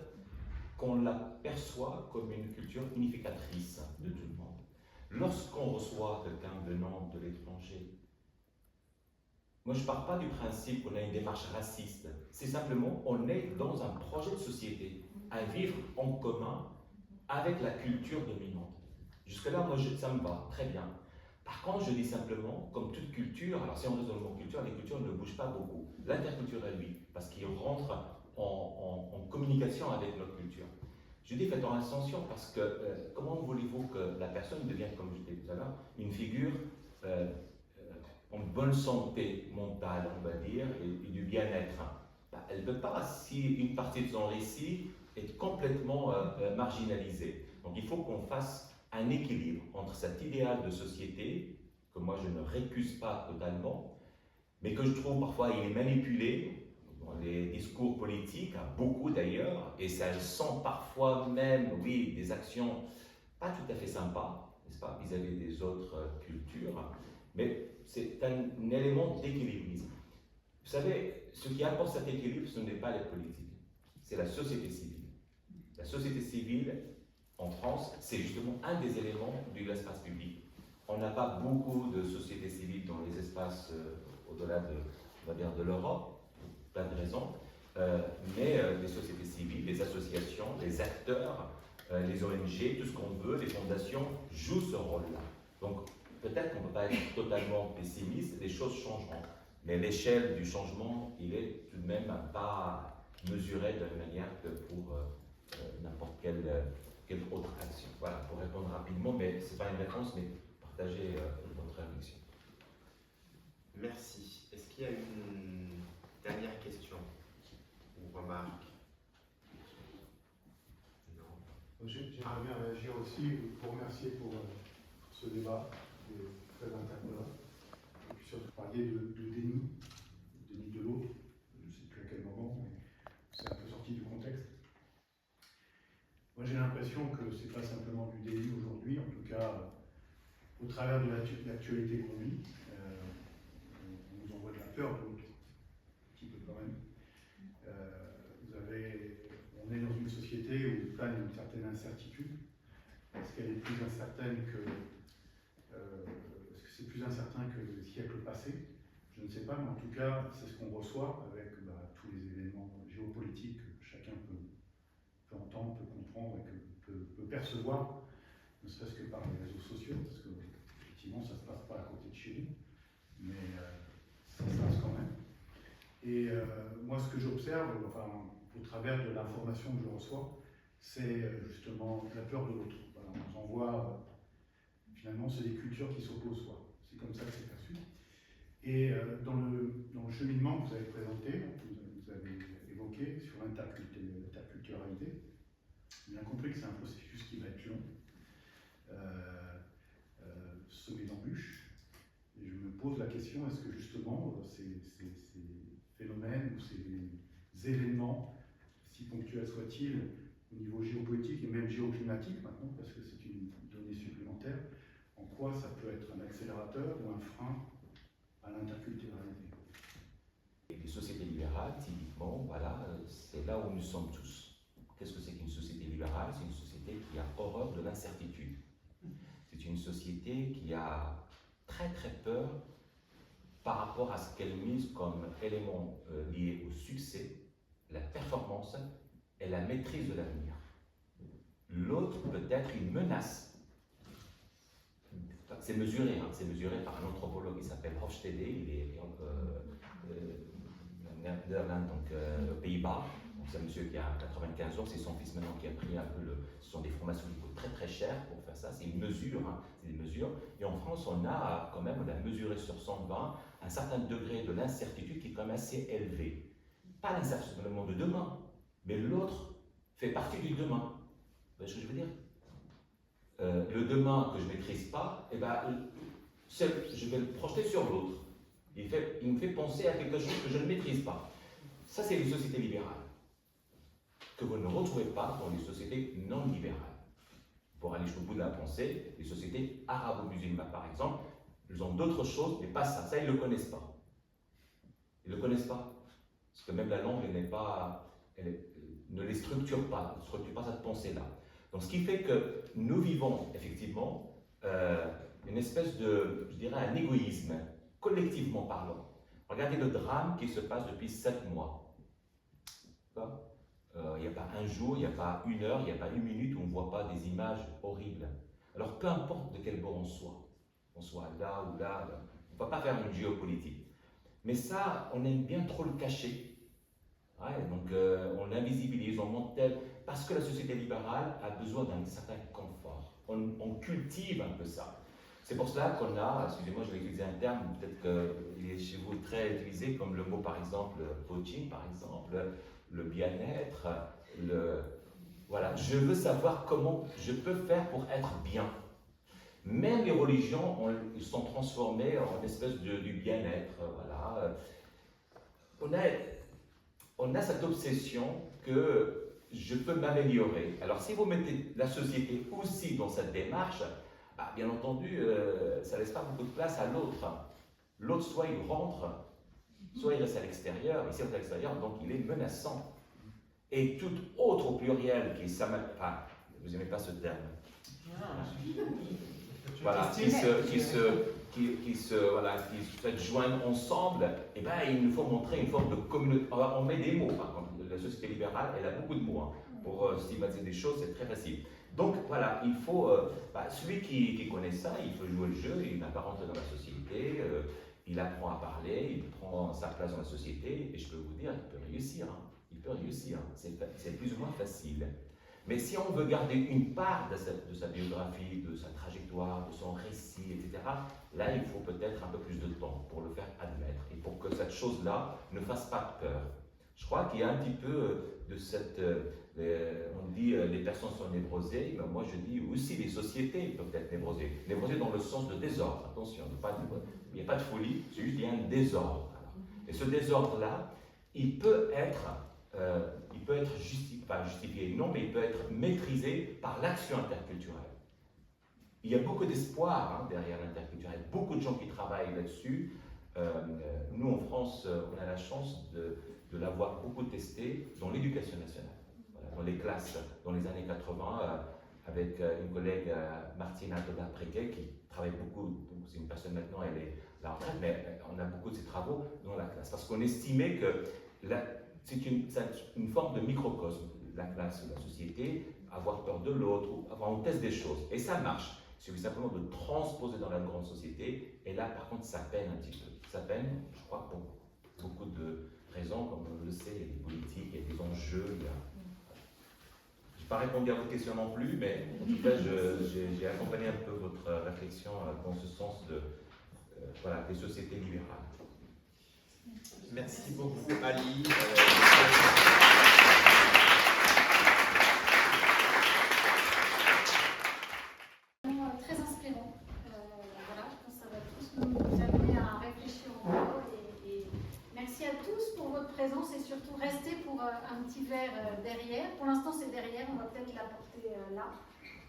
Speaker 2: qu'on la perçoit comme une culture unificatrice de tout le monde. Lorsqu'on reçoit quelqu'un venant de l'étranger, moi je ne pars pas du principe qu'on a une démarche raciste, c'est simplement on est dans un projet de société, à vivre en commun avec la culture dominante. Jusque-là, moi ça me va, très bien. Par contre, je dis simplement, comme toute culture, alors si on reste dans le mot culture, les cultures ne bougent pas beaucoup. L'interculturel, oui, parce qu'il rentre en communication avec notre culture. Je dis faites attention parce que comment voulez-vous que la personne devienne, comme je disais tout à l'heure, une figure en bonne santé mentale, on va dire, et du bien-être. Elle ne peut pas, si une partie de son récit est complètement marginalisée. Donc il faut qu'on fasse un équilibre entre cet idéal de société, que moi je ne récuse pas totalement, mais que je trouve parfois il est manipulé dans les discours politiques, beaucoup d'ailleurs, et ça sent parfois même, oui, des actions pas tout à fait sympas, n'est-ce pas, vis-à-vis des autres cultures, mais c'est un élément d'équilibrisme. Vous savez, ce qui apporte cet équilibre, ce n'est pas les politiques, c'est la société civile. La société civile, en France, c'est justement un des éléments de l'espace public. On n'a pas beaucoup de sociétés civiles dans les espaces au-delà de, on va dire, de l'Europe, pour plein de raisons, mais les sociétés civiles, les associations, les acteurs, les ONG, tout ce qu'on veut, les fondations, jouent ce rôle-là. Donc peut-être qu'on ne peut pas être totalement pessimiste, les choses changeront. Mais l'échelle du changement, il est tout de même pas mesuré de la même manière que pour n'importe quelle autre action. Voilà, pour répondre rapidement, mais ce n'est pas une réponse, mais partager votre réflexion.
Speaker 1: Merci. Est-ce qu'il y a une dernière question ou remarque? Non.
Speaker 6: J'aimerais bien réagir aussi, vous remercier pour ce débat qui est très interpellant. Et puis surtout parler de déni de l'autre. Je ne sais plus à quel moment, mais c'est un peu sorti du contexte. Moi j'ai l'impression que ce n'est pas simplement du déni aujourd'hui, en tout cas au travers de l'actualité qu'on vit, on nous envoie de la peur de l'autre, un petit peu quand même. On est dans une société où plane une certaine incertitude. Est-ce qu'elle est plus incertaine que est-ce que c'est plus incertain que le siècle passé? Je ne sais pas, mais en tout cas, c'est ce qu'on reçoit avec tous les événements géopolitiques que chacun peut entendre, peut comprendre et peut percevoir, ne serait-ce que par les réseaux sociaux, parce que effectivement, ça ne se passe pas à côté de chez nous, mais ça se passe quand même. Et moi, ce que j'observe, enfin, au travers de l'information que je reçois, c'est justement la peur de l'autre. Voilà, on nous envoie, finalement, c'est des cultures qui s'opposent, quoi. C'est comme ça que c'est perçu. Et dans le cheminement que vous avez présenté, que vous avez évoqué sur l'interculturalité, on a compris que c'est un processus qui va être long, semé d'embûches. Et je me pose la question, est-ce que justement ces phénomènes ou ces événements, si ponctuels soient-ils, au niveau géopolitique et même géoclimatique maintenant, parce que c'est une donnée supplémentaire, en quoi ça peut être un accélérateur ou un frein à l'interculturalité.
Speaker 2: Les sociétés libérales, typiquement, voilà, c'est là où nous sommes tous. Qu'est-ce que c'est qu'une société libérale? C'est une société qui a horreur de l'incertitude. C'est une société qui a très très peur par rapport à ce qu'elle mise comme élément lié au succès, la performance et la maîtrise de l'avenir. L'autre peut être une menace. C'est mesuré par un anthropologue qui s'appelle Hofstede, il est Nederland, donc aux Pays-Bas. C'est un monsieur qui a 95 ans, c'est son fils maintenant qui a pris un peu ce sont des formations qui coûtent très très cher pour faire ça, c'est une mesure, c'est des mesures. Et en France, on a quand même, on a mesuré sur 120 un certain degré de l'incertitude qui est quand même assez élevé. Pas l'incertitude dans le monde de demain, mais l'autre fait partie du demain. Vous voyez ce que je veux dire? Le demain que je ne maîtrise pas, eh ben, je vais le projeter sur l'autre. Il me fait penser à quelque chose que je ne maîtrise pas. Ça, c'est les sociétés libérales, que vous ne retrouvez pas dans les sociétés non libérales. Pour aller jusqu'au bout de la pensée, les sociétés arabo-musulmanes, par exemple, ils ont d'autres choses, mais pas ça. Ça, ils ne le connaissent pas. Ils ne le connaissent pas. Parce que même la langue, ne les structure pas, ne structure pas cette pensée-là. Donc, ce qui fait que nous vivons, effectivement, une espèce de, je dirais, un égoïsme, collectivement parlant. Regardez le drame qui se passe depuis 7 mois. Il n'y a pas un jour, il n'y a pas une heure, il n'y a pas une minute où on ne voit pas des images horribles. Alors, peu importe de quel bord on soit là ou là, on ne va pas faire une géopolitique. Mais ça, on aime bien trop le cacher. Ouais, donc, on l'invisibilise, on monte tel, parce que la société libérale a besoin d'un certain confort. On cultive un peu ça. C'est pour cela qu'on a, excusez-moi, je vais utiliser un terme, peut-être qu'il est chez vous très utilisé, comme le mot, par exemple, coaching, par exemple, le bien-être, voilà, je veux savoir comment je peux faire pour être bien. Même les religions, ils sont transformées en espèce du bien-être, voilà. On a cette obsession que je peux m'améliorer. Alors, si vous mettez la société aussi dans cette démarche, bien entendu, ça ne laisse pas beaucoup de place à l'autre. L'autre, soit il rentre, soit il reste à l'extérieur. Ici, on est à l'extérieur, donc il est menaçant. Et tout autre au pluriel qui vous n'aimez pas ce terme. Voilà, qui se joignent ensemble, eh ben, il nous faut montrer une forme de communauté. On met des mots, par contre. La société libérale, elle a beaucoup de mots. Pour stigmatiser des choses, c'est très facile. Donc voilà, il faut, celui qui connaît ça, il faut jouer le jeu, il n'a pas rentré dans la société, il apprend à parler, il prend sa place dans la société, et je peux vous dire, il peut réussir. Il peut réussir, c'est plus ou moins facile. Mais si on veut garder une part de sa biographie, de sa trajectoire, de son récit, etc., là, il faut peut-être un peu plus de temps pour le faire admettre et pour que cette chose-là ne fasse pas peur. Je crois qu'il y a un petit peu de cette... on dit les personnes sont névrosées, mais moi je dis aussi les sociétés peuvent être névrosées. Névrosées dans le sens de désordre, attention, il n'y a pas de folie, c'est juste qu'il y a un désordre. Et ce désordre-là, il peut être justifié, non, mais il peut être maîtrisé par l'action interculturelle. Il y a beaucoup d'espoir derrière l'interculturel, beaucoup de gens qui travaillent là-dessus. Nous, en France, on a la chance de l'avoir beaucoup testé dans l'éducation nationale, voilà, dans les classes, dans les années 80, avec une collègue, Martina Toda-Préquet, qui travaille beaucoup, c'est une personne maintenant, elle est à la retraite, mais on a beaucoup de ses travaux dans la classe, parce qu'on estimait que c'est une forme de microcosme, la classe, la société, avoir peur de l'autre, on teste des choses, et ça marche. Il suffit simplement de transposer dans la grande société, et là, par contre, ça peine un petit peu. Ça peine, je crois, pour beaucoup de raisons, comme on le sait, il y a des politiques, il y a des enjeux. Je n'ai pas répondu à votre question non plus, mais en tout cas, j'ai accompagné un peu votre réflexion dans ce sens des sociétés libérales.
Speaker 1: Merci beaucoup, Ali.
Speaker 7: Très inspirant. Voilà, je pense que ça va tous nous amener à réfléchir encore. Et merci à tous pour votre présence et surtout restez pour un petit verre derrière. Pour l'instant, c'est derrière, on va peut-être l'apporter là.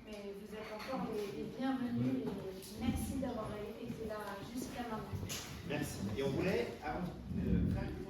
Speaker 7: mais vous êtes encore les bienvenus et merci d'avoir été là jusqu'à maintenant.
Speaker 1: Merci. Et on voulait, avant de faire une